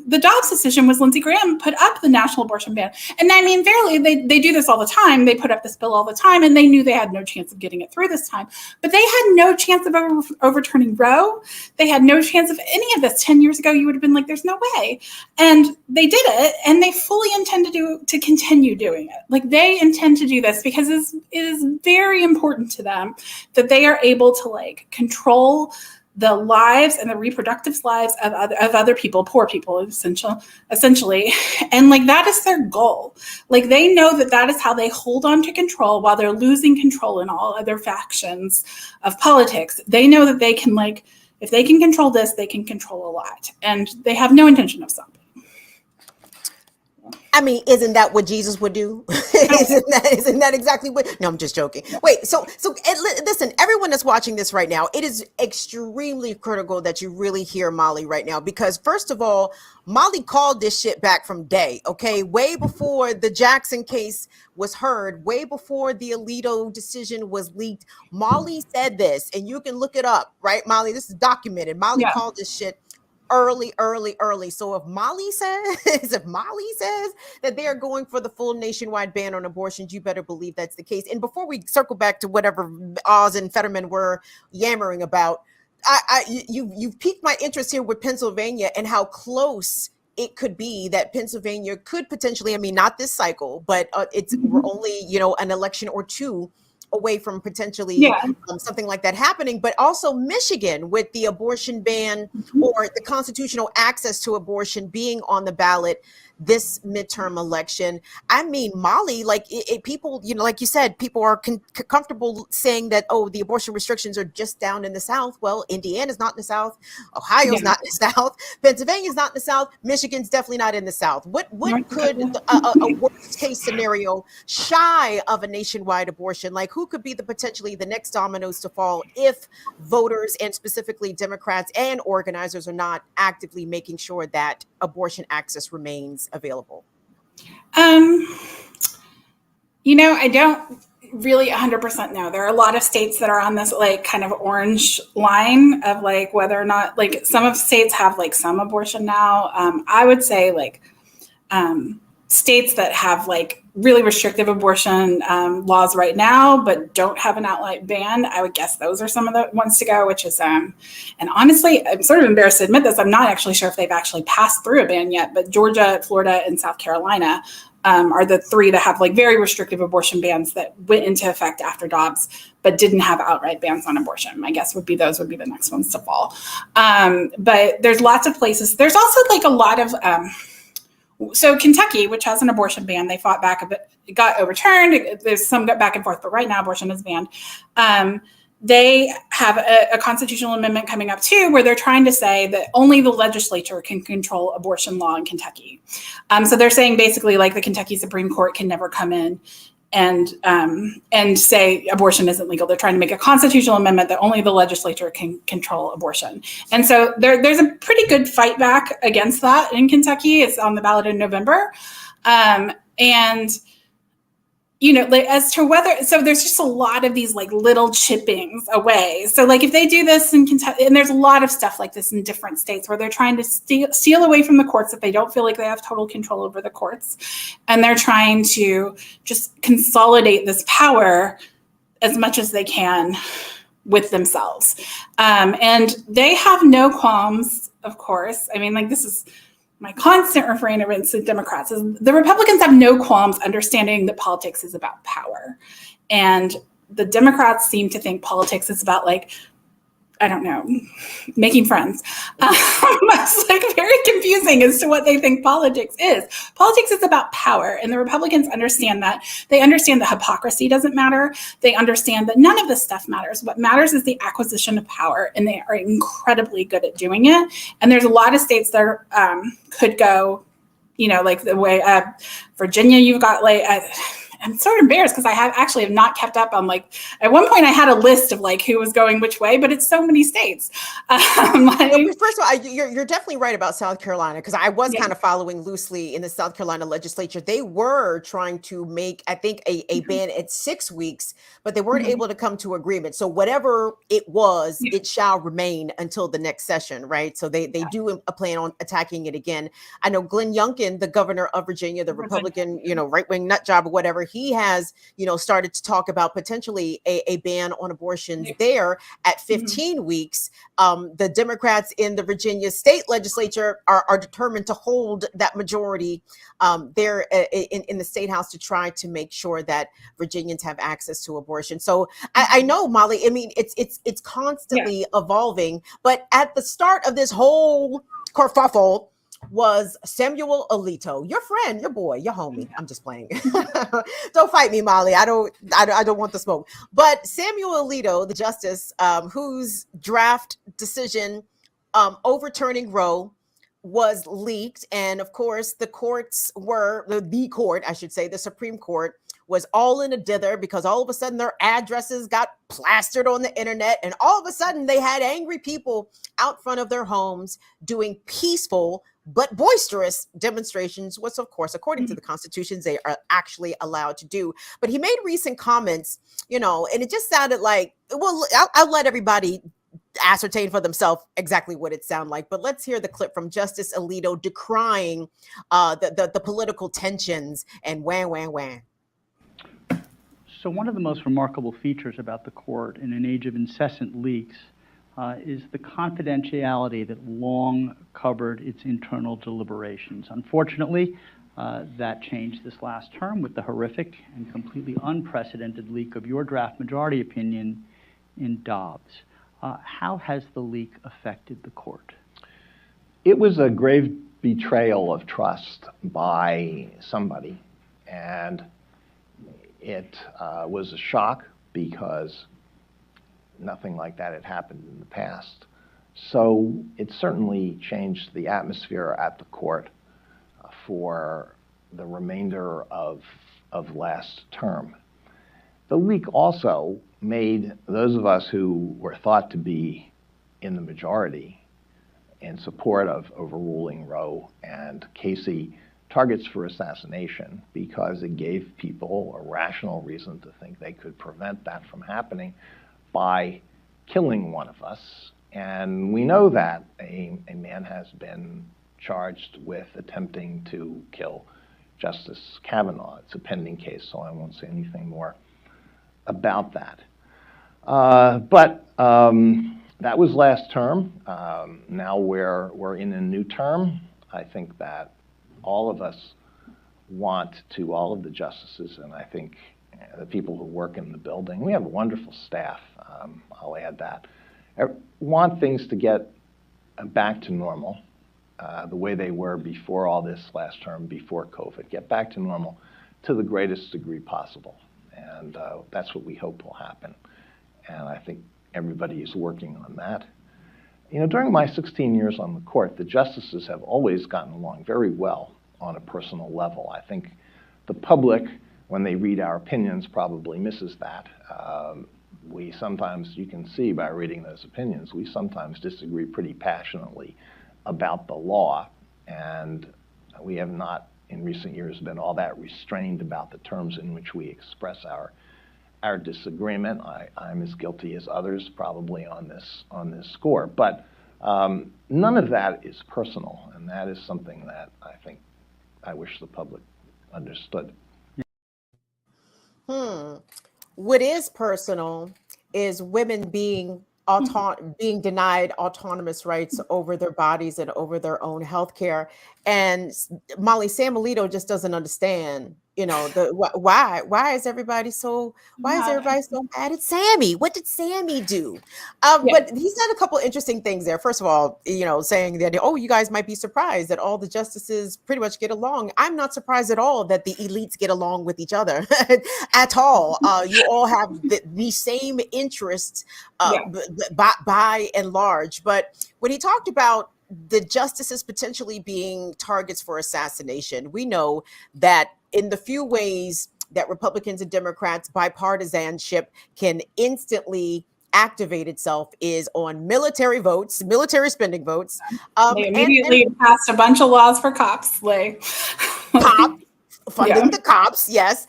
the Dobbs decision was Lindsey Graham put up the national abortion ban. And I mean, fairly, they do this all the time. They put up this bill all the time, and they knew they had no chance of getting it through this time. But they had no chance of overturning Roe. They had no chance of any of this. 10 years ago, you would have been like, there's no way. And they did it, and they fully intend to continue doing it. Like they intend to do this because it is very important to them that they are able to like control the lives and the reproductive lives of other people, poor people, essentially. And like, that is their goal. Like they know that is how they hold on to control while they're losing control in all other factions of politics. They know that they can like, if they can control this, they can control a lot. And they have no intention of stopping. I mean, isn't that what Jesus would do? isn't that exactly what? No, I'm just joking. Wait, so listen, everyone that's watching this right now, it is extremely critical that you really hear Molly right now, because first of all, Molly called this shit back from day, okay? Way before the Jackson case was heard, way before the Alito decision was leaked, Molly said this, and you can look it up, right, Molly? This is documented. Molly called this shit early. So if Molly says that they are going for the full nationwide ban on abortions, you better believe that's the case. And before we circle back to whatever Oz and Fetterman were yammering about, you've piqued my interest here with Pennsylvania and how close it could be that Pennsylvania could potentially, I mean, not this cycle, but we're only, an election or two away from potentially something like that happening, but also Michigan with the abortion ban or the constitutional access to abortion being on the ballot this midterm election. I mean, Molly, like people, like you said, people are comfortable saying that, oh, the abortion restrictions are just down in the South. Well, Indiana's not in the South. Ohio's not in the South. Pennsylvania's not in the South. Michigan's definitely not in the South. What could a worst case scenario shy of a nationwide abortion, like who could be potentially the next dominoes to fall if voters and specifically Democrats and organizers are not actively making sure that abortion access remains available? I don't really 100% know. There are a lot of states that are on this like kind of orange line of like whether or not, like some of states have like some abortion now. I would say like states that have like really restrictive abortion laws right now, but don't have an outright ban, I would guess those are some of the ones to go, which is, and honestly, I'm sort of embarrassed to admit this, I'm not actually sure if they've actually passed through a ban yet, but Georgia, Florida, and South Carolina are the three that have like very restrictive abortion bans that went into effect after Dobbs, but didn't have outright bans on abortion. My guess would be those would be the next ones to fall. But there's lots of places. There's also like a lot of, so Kentucky, which has an abortion ban, they fought back a bit, it got overturned. There's some back and forth, but right now abortion is banned. They have a constitutional amendment coming up too, where they're trying to say that only the legislature can control abortion law in Kentucky. So they're saying basically like the Kentucky Supreme Court can never come in and say abortion isn't legal. They're trying to make a constitutional amendment that only the legislature can control abortion. And so there's a pretty good fight back against that in Kentucky. It's on the ballot in November. And you know, like as to whether, so there's just a lot of these like little chippings away. So like if they do this in Kentucky, and there's a lot of stuff like this in different states where they're trying to steal away from the courts, that they don't feel like they have total control over the courts. And they're trying to just consolidate this power as much as they can with themselves. And they have no qualms, of course. I mean, like this is my constant refrain against the Democrats is the Republicans have no qualms understanding that politics is about power. And the Democrats seem to think politics is about like, I don't know, making friends. It's like very confusing as to what they think politics is. Politics is about power, and the Republicans understand that. They understand that hypocrisy doesn't matter. They understand that none of this stuff matters. What matters is the acquisition of power, and they are incredibly good at doing it. And there's a lot of states that could go, you know, like the way Virginia, you've got like. I'm sort of embarrassed because I have not kept up on like, at one point I had a list of like who was going which way, but it's so many states. First of all, you're definitely right about South Carolina, because I was kind of following loosely in the South Carolina legislature. They were trying to make, I think, a ban at 6 weeks, but they weren't able to come to agreement. So whatever it was, it shall remain until the next session, right? So they do plan on attacking it again. I know Glenn Youngkin, the governor of Virginia, the Republican, you know, right-wing nut job or whatever, he has, you know, started to talk about potentially a ban on abortions there at 15 weeks. The Democrats in the Virginia state legislature are determined to hold that majority there in the state house to try to make sure that Virginians have access to abortion. So I know, Molly, I mean, it's constantly evolving, but at the start of this whole kerfuffle was Samuel Alito, your friend, your boy, your homie. I'm just playing. Don't fight me, Molly. I don't want the smoke. But Samuel Alito, the justice, whose draft decision overturning Roe was leaked, and of course the courts were the court, I should say, the Supreme Court was all in a dither because all of a sudden their addresses got plastered on the internet, and all of a sudden they had angry people out front of their homes doing peaceful but boisterous demonstrations, which of course, according to the constitutions, they are actually allowed to do. But he made recent comments, you know, and it just sounded like, well, I'll let everybody ascertain for themselves exactly what it sounded like. But let's hear the clip from Justice Alito decrying the political tensions and wham. So one of the most remarkable features about the court in an age of incessant leaks is the confidentiality that long covered its internal deliberations. Unfortunately, that changed this last term with the horrific and completely unprecedented leak of your draft majority opinion in Dobbs. How has the leak affected the court? It was a grave betrayal of trust by somebody, and it was a shock because nothing like that had happened in the past. So it certainly changed the atmosphere at the court for the remainder of last term. The leak also made those of us who were thought to be in the majority in support of overruling Roe and Casey targets for assassination, because it gave people a rational reason to think they could prevent that from happening by killing one of us. And we know that a man has been charged with attempting to kill Justice Kavanaugh. It's a pending case, so I won't say anything more about that. But that was last term. Now we're in a new term. I think that all of us want to, all of the justices, and I think the people who work in the building, we have a wonderful staff, I'll add that, want things to get back to normal, the way they were before all this last term, before COVID, get back to normal to the greatest degree possible. And that's what we hope will happen. And I think everybody is working on that. You know, during my 16 years on the court, the justices have always gotten along very well on a personal level. I think the public, when they read our opinions, probably misses that. We sometimes, you can see by reading those opinions, we sometimes disagree pretty passionately about the law, and we have not in recent years been all that restrained about the terms in which we express our disagreement. I'm as guilty as others probably on this score, but none of that is personal, and that is something that I wish the public understood. What is personal is women being denied autonomous rights over their bodies and over their own health care. And Molly, Sam Alito just doesn't understand, why is everybody so mad at Sammy? What did Sammy do? But he said a couple of interesting things there. First of all, saying that, you guys might be surprised that all the justices pretty much get along. I'm not surprised at all that the elites get along with each other at all. You all have the same interests by and large. But when he talked about the justices potentially being targets for assassination, we know that in the few ways that Republicans and Democrats bipartisanship can instantly activate itself is on military spending votes. They immediately passed a bunch of laws for cops, funding the cops, yes,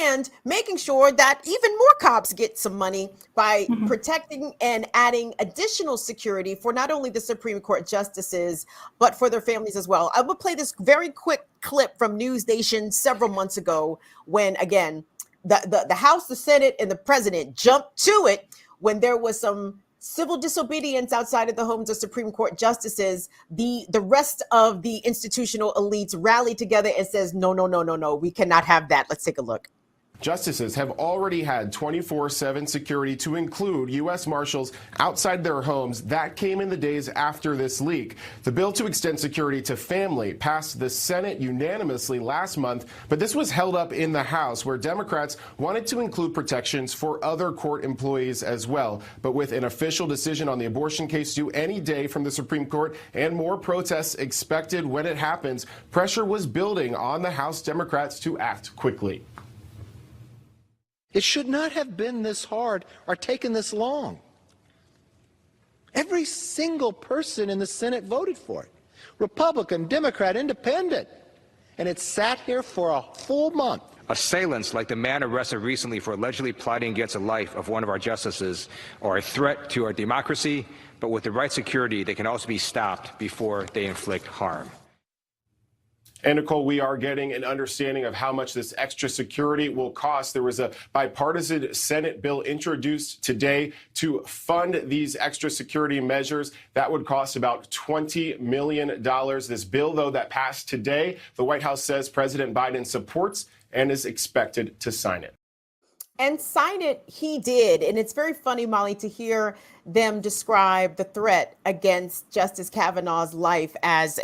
and making sure that even more cops get some money by protecting and adding additional security for not only the Supreme Court justices, but for their families as well. I will play this very quick clip from News Nation several months ago when, again, the House, the Senate, and the president jumped to it when there was some civil disobedience outside of the homes of Supreme Court justices. The rest of the institutional elites rallied together and says, no, we cannot have that. Let's take a look. Justices have already had 24/7 security to include U.S. Marshals outside their homes. That came in the days after this leak. The bill to extend security to family passed the Senate unanimously last month, but this was held up in the House, where Democrats wanted to include protections for other court employees as well. But with an official decision on the abortion case due any day from the Supreme Court and more protests expected when it happens, pressure was building on the House Democrats to act quickly. It should not have been this hard or taken this long. Every single person in the Senate voted for it. Republican, Democrat, Independent. And it sat here for a full month. Assailants like the man arrested recently for allegedly plotting against the life of one of our justices are a threat to our democracy, but with the right security, they can also be stopped before they inflict harm. And Nicole, we are getting an understanding of how much this extra security will cost. There was a bipartisan Senate bill introduced today to fund these extra security measures. That would cost about $20 million. This bill, though, that passed today, the White House says President Biden supports and is expected to sign it. And sign it, he did. And it's very funny, Molly, to hear them describe the threat against Justice Kavanaugh's life as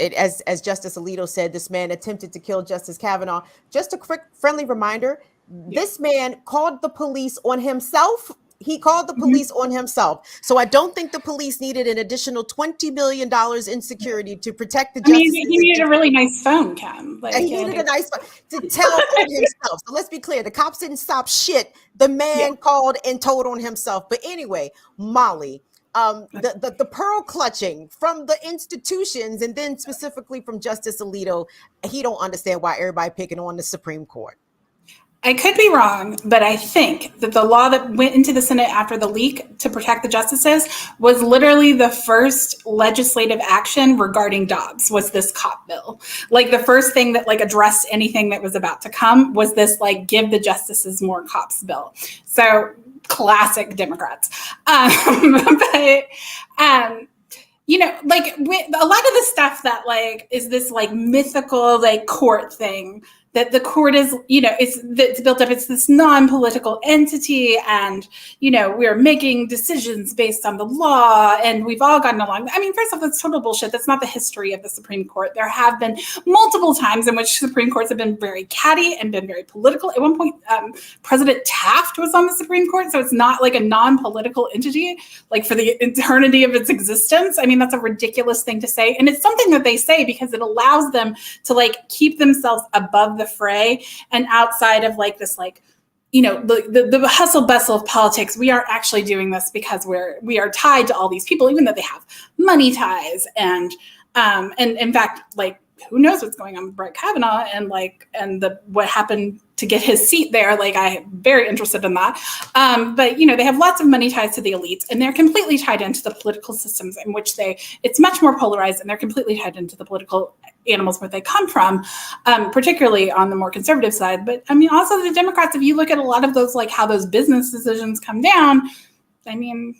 Justice Alito said, this man attempted to kill Justice Kavanaugh. Just a quick friendly reminder, this man called the police on himself. He called the police on himself. So I don't think the police needed an additional $20 million in security to protect the justice. He needed a really nice phone, Cam. He needed a nice phone to tell on himself. So let's be clear. The cops didn't stop shit. The man called and told on himself. But anyway, Molly, the pearl clutching from the institutions and then specifically from Justice Alito, he don't understand why everybody picking on the Supreme Court. I could be wrong, but I think that the law that went into the Senate after the leak to protect the justices was literally the first legislative action regarding Dobbs was this cop bill. Like the first thing that addressed anything that was about to come was this give the justices more cops bill. So classic Democrats. But a lot of the stuff that is this mythical court thing that the court is, it's built up. It's this non-political entity, and we're making decisions based on the law, and we've all gotten along. I mean, first off, that's total bullshit. That's not the history of the Supreme Court. There have been multiple times in which Supreme Courts have been very catty and been very political. At one point, President Taft was on the Supreme Court, so it's not a non-political entity for the eternity of its existence. I mean, that's a ridiculous thing to say, and it's something that they say because it allows them to keep themselves above the fray and outside of this the hustle bustle of politics. We are actually doing this because we are tied to all these people, even though they have money ties and in fact who knows what's going on with Brett Kavanaugh and what happened to get his seat there. Like, I'm very interested in that. But, they have lots of money ties to the elites, and they're completely tied into the political systems in which it's much more polarized, and they're completely tied into the political animals where they come from, particularly on the more conservative side. But I mean, also the Democrats, if you look at a lot of those, like how those business decisions come down, I mean,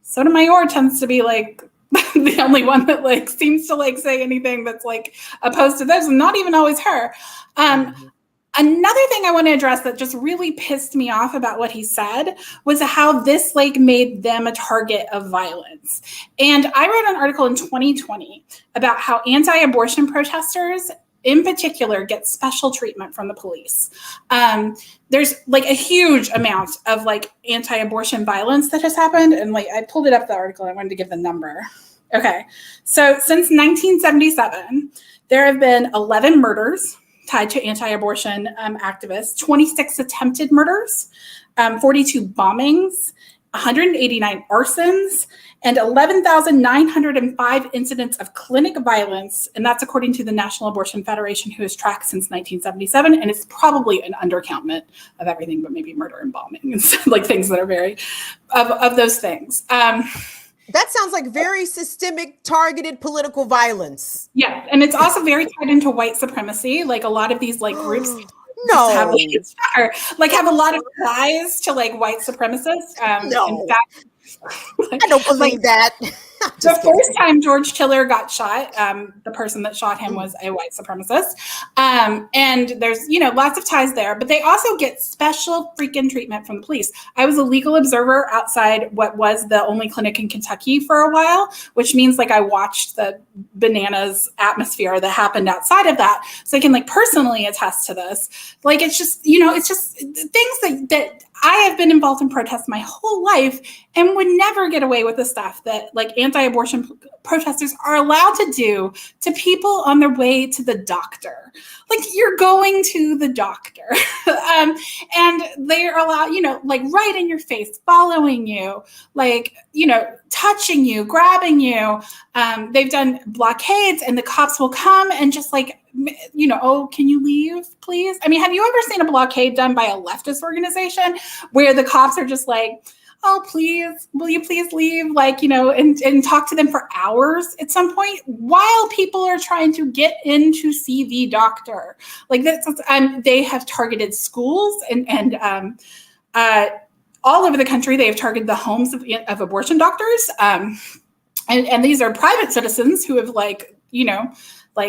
Sotomayor tends to be like the only one that like seems to like say anything that's like opposed to those, and not even always her. Another thing I want to address that just really pissed me off about what he said was how this like made them a target of violence. And I wrote an article in 2020 about how anti-abortion protesters in particular get special treatment from the police. There's like a huge amount of like anti-abortion violence that has happened. And like, I pulled it up, the article, I wanted to give the number. Okay, so since 1977, there have been 11 murders tied to anti-abortion activists, 26 attempted murders, 42 bombings, 189 arsons, and 11,905 incidents of clinic violence. And that's according to the National Abortion Federation, who has tracked since 1977. And it's probably an undercountment of everything, but maybe murder and bombing and like things that are very, of those things. That sounds like very systemic, targeted political violence. Yeah, and it's also very tied into white supremacy. Like a lot of these like groups have a lot of ties to like white supremacists. No, in fact, I don't believe that. The first time George Tiller got shot, the person that shot him was a white supremacist. And there's, lots of ties there, but they also get special freaking treatment from the police. I was a legal observer outside what was the only clinic in Kentucky for a while, which means like I watched the bananas atmosphere that happened outside of that. So I can like personally attest to this. Like, it's just, it's just things that I have been involved in protests my whole life and would never get away with the stuff that like anti-abortion protesters are allowed to do to people on their way to the doctor. Like, you're going to the doctor and they're allowed, like right in your face, following you, like, touching you, grabbing you. They've done blockades and the cops will come and just like, oh, can you leave, please? I mean, have you ever seen a blockade done by a leftist organization where the cops are just like, oh, please, will you please leave? Like, and talk to them for hours at some point while people are trying to get in to see the doctor. Like that's, they have targeted schools and all over the country. They have targeted the homes of abortion doctors. And these are private citizens who have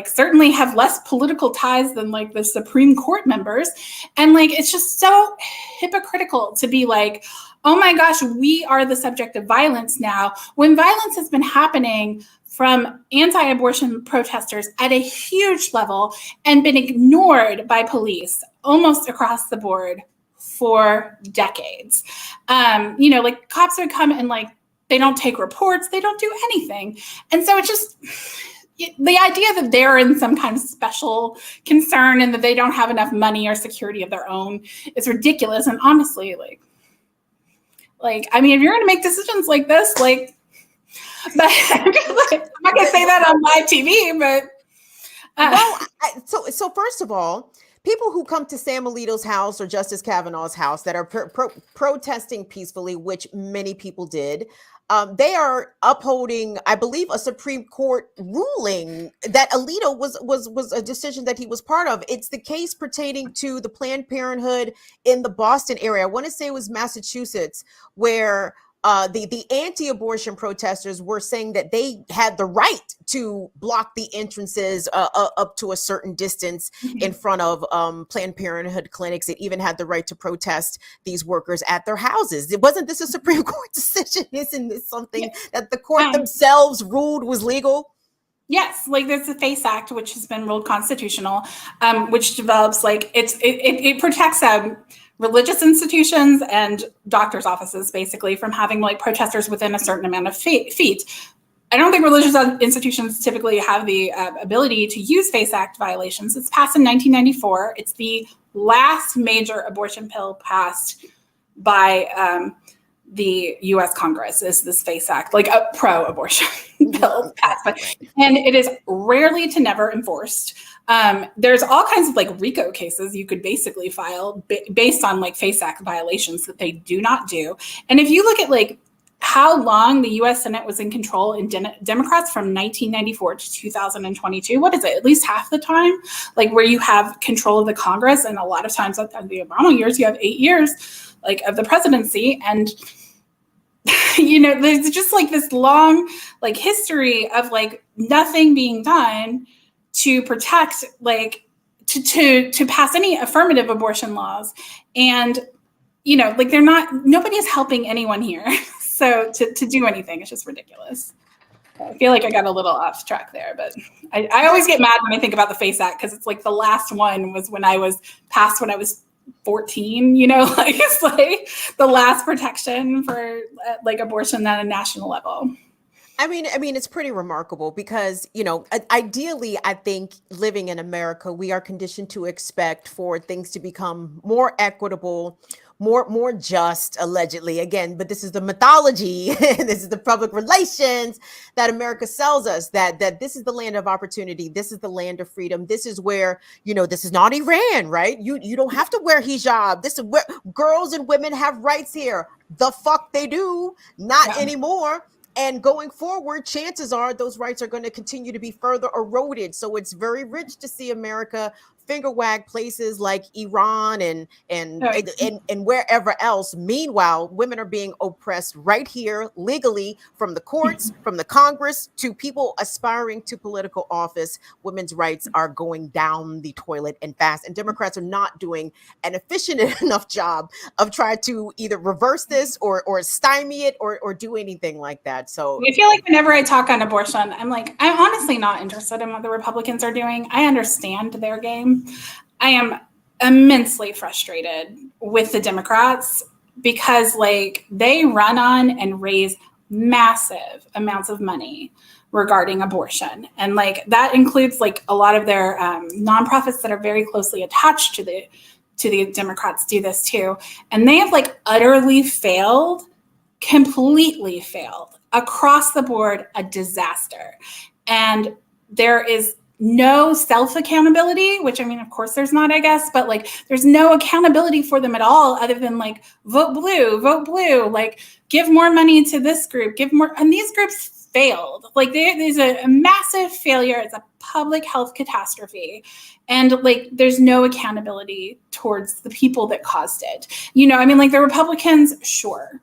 certainly have less political ties than like the Supreme Court members. And like, it's just so hypocritical to be like, oh my gosh, we are the subject of violence now, when violence has been happening from anti-abortion protesters at a huge level and been ignored by police almost across the board for decades. Like cops would come and like, they don't take reports, they don't do anything. And so it's just, the idea that they're in some kind of special concern and that they don't have enough money or security of their own is ridiculous. And honestly, I mean, if you're going to make decisions like this, but I'm not going to say that on live TV, but. So first of all, people who come to Sam Alito's house or Justice Kavanaugh's house that are protesting peacefully, which many people did, they are upholding, I believe, a Supreme Court ruling that Alito was a decision that he was part of. It's the case pertaining to the Planned Parenthood in the Boston area. I want to say it was Massachusetts, where the anti-abortion protesters were saying that they had the right to block the entrances up to a certain distance in front of Planned Parenthood clinics. It even had the right to protest these workers at their houses. Wasn't this a Supreme Court decision? Isn't this something that the court themselves ruled was legal? Yes, like there's the FACE Act, which has been ruled constitutional, which develops it protects religious institutions and doctors' offices basically from having like protesters within a certain amount of feet. I don't think religious institutions typically have the ability to use FACE Act violations. It's passed in 1994. It's the last major abortion pill passed by the U.S. Congress is this FACE Act, like a pro-abortion bill passed, and it is rarely to never enforced. There's all kinds of like RICO cases you could basically file based on like FACE Act violations that they do not do. And if you look at like how long the U.S. Senate was in control in Democrats from 1994 to 2022, what is it? At least half the time, like where you have control of the Congress, and a lot of times at the Obama years, you have 8 years like of the presidency, and you know, there's just like this long like history of like nothing being done to protect like to pass any affirmative abortion laws, and you know, like nobody is helping anyone here. So to do anything, it's just ridiculous. I feel like I got a little off track there, but I always get mad when I think about the FACE Act, because it's like the last one was when I was 14, you know, like it's like the last protection for like abortion at a national level. I mean, it's pretty remarkable because, you know, ideally, I think living in America, we are conditioned to expect for things to become more equitable, more just, allegedly, again, but this is the mythology, this is the public relations that America sells us, that this is the land of opportunity, this is the land of freedom, this is where, you know, this is not Iran, right? You don't have to wear hijab, this is where girls and women have rights here. The fuck they do, not anymore. And going forward, chances are those rights are going to continue to be further eroded. So it's very rich to see America finger wag places like Iran and wherever else. Meanwhile, women are being oppressed right here legally from the courts, from the Congress, to people aspiring to political office. Women's rights are going down the toilet and fast. And Democrats are not doing an efficient enough job of trying to either reverse this or stymie it or do anything like that. So I feel like whenever I talk on abortion, I'm honestly not interested in what the Republicans are doing. I understand their game. I am immensely frustrated with the Democrats because like they run on and raise massive amounts of money regarding abortion. And like that includes like a lot of their nonprofits that are very closely attached to the Democrats do this too. And they have like utterly failed, completely failed across the board, a disaster. And there is no self-accountability, which I mean, of course there's not, I guess, but like there's no accountability for them at all other than like vote blue, like give more money to this group, give more. And these groups failed. Like there's a massive failure. It's a public health catastrophe. And like, there's no accountability towards the people that caused it. You know, I mean, like the Republicans, sure.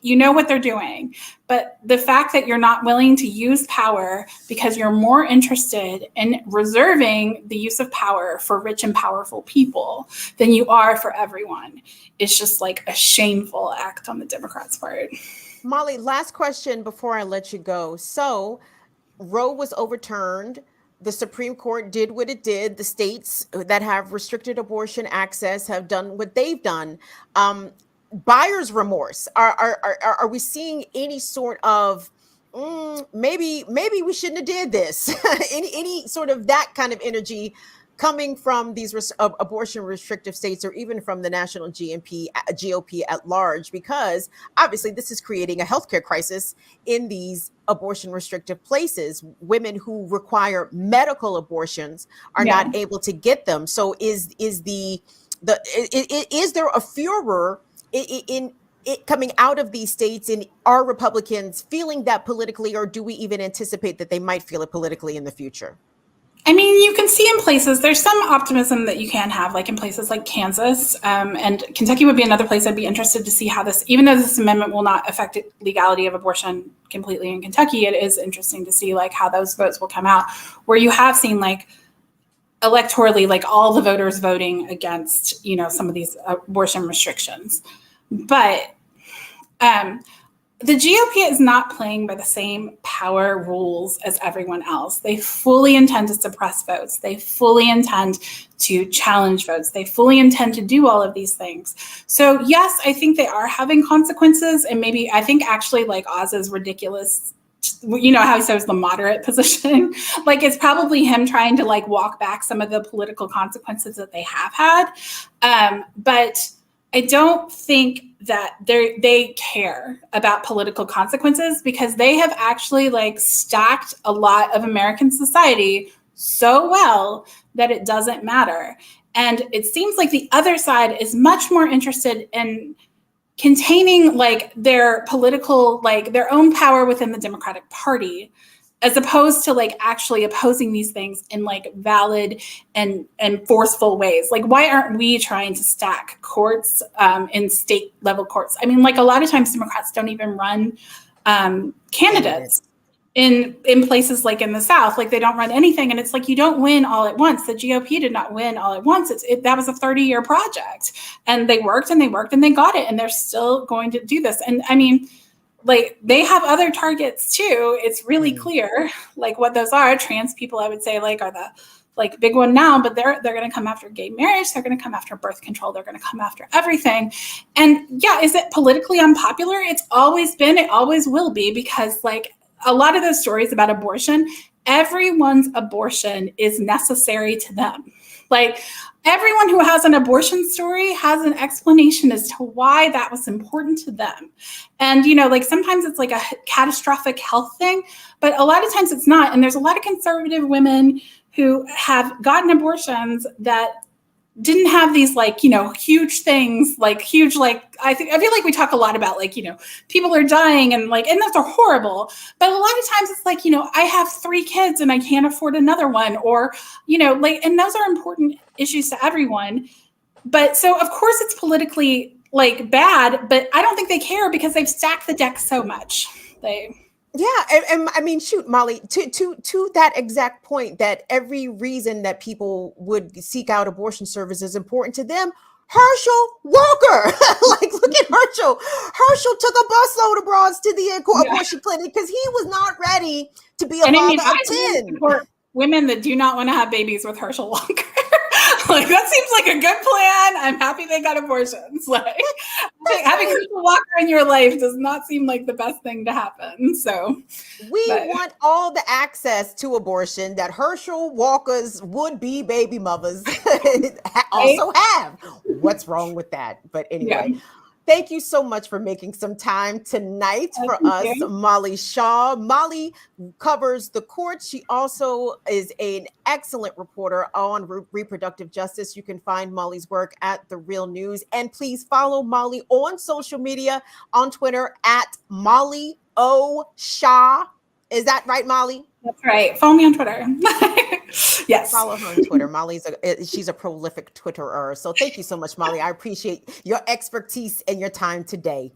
You know what they're doing, but the fact that you're not willing to use power because you're more interested in reserving the use of power for rich and powerful people than you are for everyone is just like a shameful act on the Democrats' part. Molly, last question before I let you go. So Roe was overturned. The Supreme Court did what it did. The states that have restricted abortion access have done what they've done. Buyer's remorse. Are we seeing any sort of maybe we shouldn't have did this? any sort of that kind of energy coming from these abortion restrictive states, or even from the national GOP at large? Because obviously this is creating a healthcare crisis in these abortion restrictive places. Women who require medical abortions are not able to get them. So is there a furor in it coming out of these states, and are Republicans feeling that politically, or do we even anticipate that they might feel it politically in the future? I mean, you can see in places, there's some optimism that you can have, like in places like Kansas, and Kentucky would be another place I'd be interested to see how this, even though this amendment will not affect legality of abortion completely in Kentucky, it is interesting to see like how those votes will come out, where you have seen like electorally, like all the voters voting against, you know, some of these abortion restrictions. But the GOP is not playing by the same power rules as everyone else. They fully intend to suppress votes. They fully intend to challenge votes. They fully intend to do all of these things. So yes, I think they are having consequences. And maybe I think actually like Oz's ridiculous, you know how he says the moderate position, like it's probably him trying to like walk back some of the political consequences that they have had. But I don't think that they care about political consequences, because they have actually like stacked a lot of American society so well that it doesn't matter. And it seems like the other side is much more interested in containing like their political, like their own power within the Democratic Party, as opposed to like actually opposing these things in like valid and forceful ways. Like, why aren't we trying to stack courts in state level courts? I mean, like a lot of times Democrats don't even run candidates in places like in the South. Like they don't run anything. And it's like, you don't win all at once. The GOP did not win all at once. That was a 30-year project, and they worked and they worked and they got it. And they're still going to do this. And I mean, like they have other targets too. It's really clear like what those are. Trans people, I would say, like are the like big one now, but they're going to come after gay marriage. They're going to come after birth control. They're going to come after everything. And yeah, is it politically unpopular? It's always been, it always will be, because like a lot of those stories about abortion, everyone's abortion is necessary to them. Like everyone who has an abortion story has an explanation as to why that was important to them. And, you know, like sometimes it's like a catastrophic health thing, but a lot of times it's not. And there's a lot of conservative women who have gotten abortions that didn't have these like, you know, huge things, like huge, like, I feel like we talk a lot about like, you know, people are dying and like, and those are horrible. But a lot of times it's like, you know, I have 3 kids and I can't afford another one, or, you know, like, and those are important issues to everyone. But so of course it's politically like bad, but I don't think they care because they've stacked the deck so much. Yeah, and I mean, shoot, Molly, to that exact point, that every reason that people would seek out abortion service is important to them. Herschel Walker, like look at Herschel. Herschel took a busload of broads to the abortion clinic because he was not ready to be a father of 10. Support women that do not want to have babies with Herschel Walker. Like that seems like a good plan. I'm happy they got abortions. Like having Herschel Walker in your life does not seem like the best thing to happen. So we want all the access to abortion that Herschel Walker's would-be baby mothers also have. What's wrong with that? But anyway. Yeah. Thank you so much for making some time tonight for us, Molly Shah. Molly covers the courts. She also is an excellent reporter on reproductive justice. You can find Molly's work at The Real News. And please follow Molly on social media, on Twitter at Molly O. Shah. Is that right, Molly? That's right. Follow me on Twitter. Yes. Follow her on Twitter. She's a prolific Twitterer. So thank you so much, Molly. I appreciate your expertise and your time today.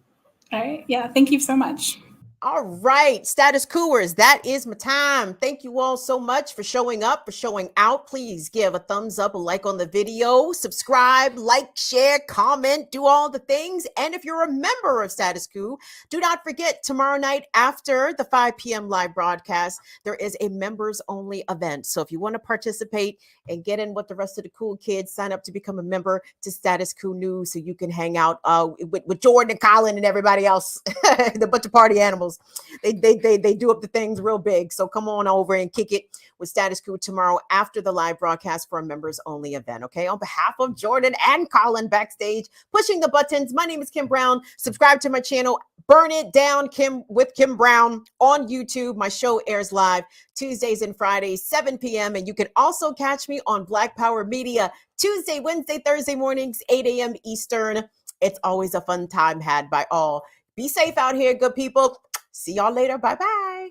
All right. Yeah. Thank you so much. All right, Status Coers, that is my time. Thank you all so much for showing up, for showing out. Please give a thumbs up, a like on the video, subscribe, like, share, comment, do all the things. And if you're a member of Status Coup, do not forget tomorrow night after the 5 p.m. live broadcast, there is a members only event. So if you want to participate and get in with the rest of the cool kids, sign up to become a member to Status Coup News so you can hang out with Jordan and Colin and everybody else, the bunch of party animals. They do up the things real big. So come on over and kick it with Status Coup tomorrow after the live broadcast for a members only event. Okay. On behalf of Jordan and Colin backstage, pushing the buttons. My name is Kim Brown. Subscribe to my channel, Burn It Down with Kim Brown on YouTube. My show airs live Tuesdays and Fridays, 7 p.m. And you can also catch me on Black Power Media Tuesday, Wednesday, Thursday mornings, 8 a.m. Eastern. It's always a fun time had by all. Be safe out here, good people. See y'all later. Bye-bye.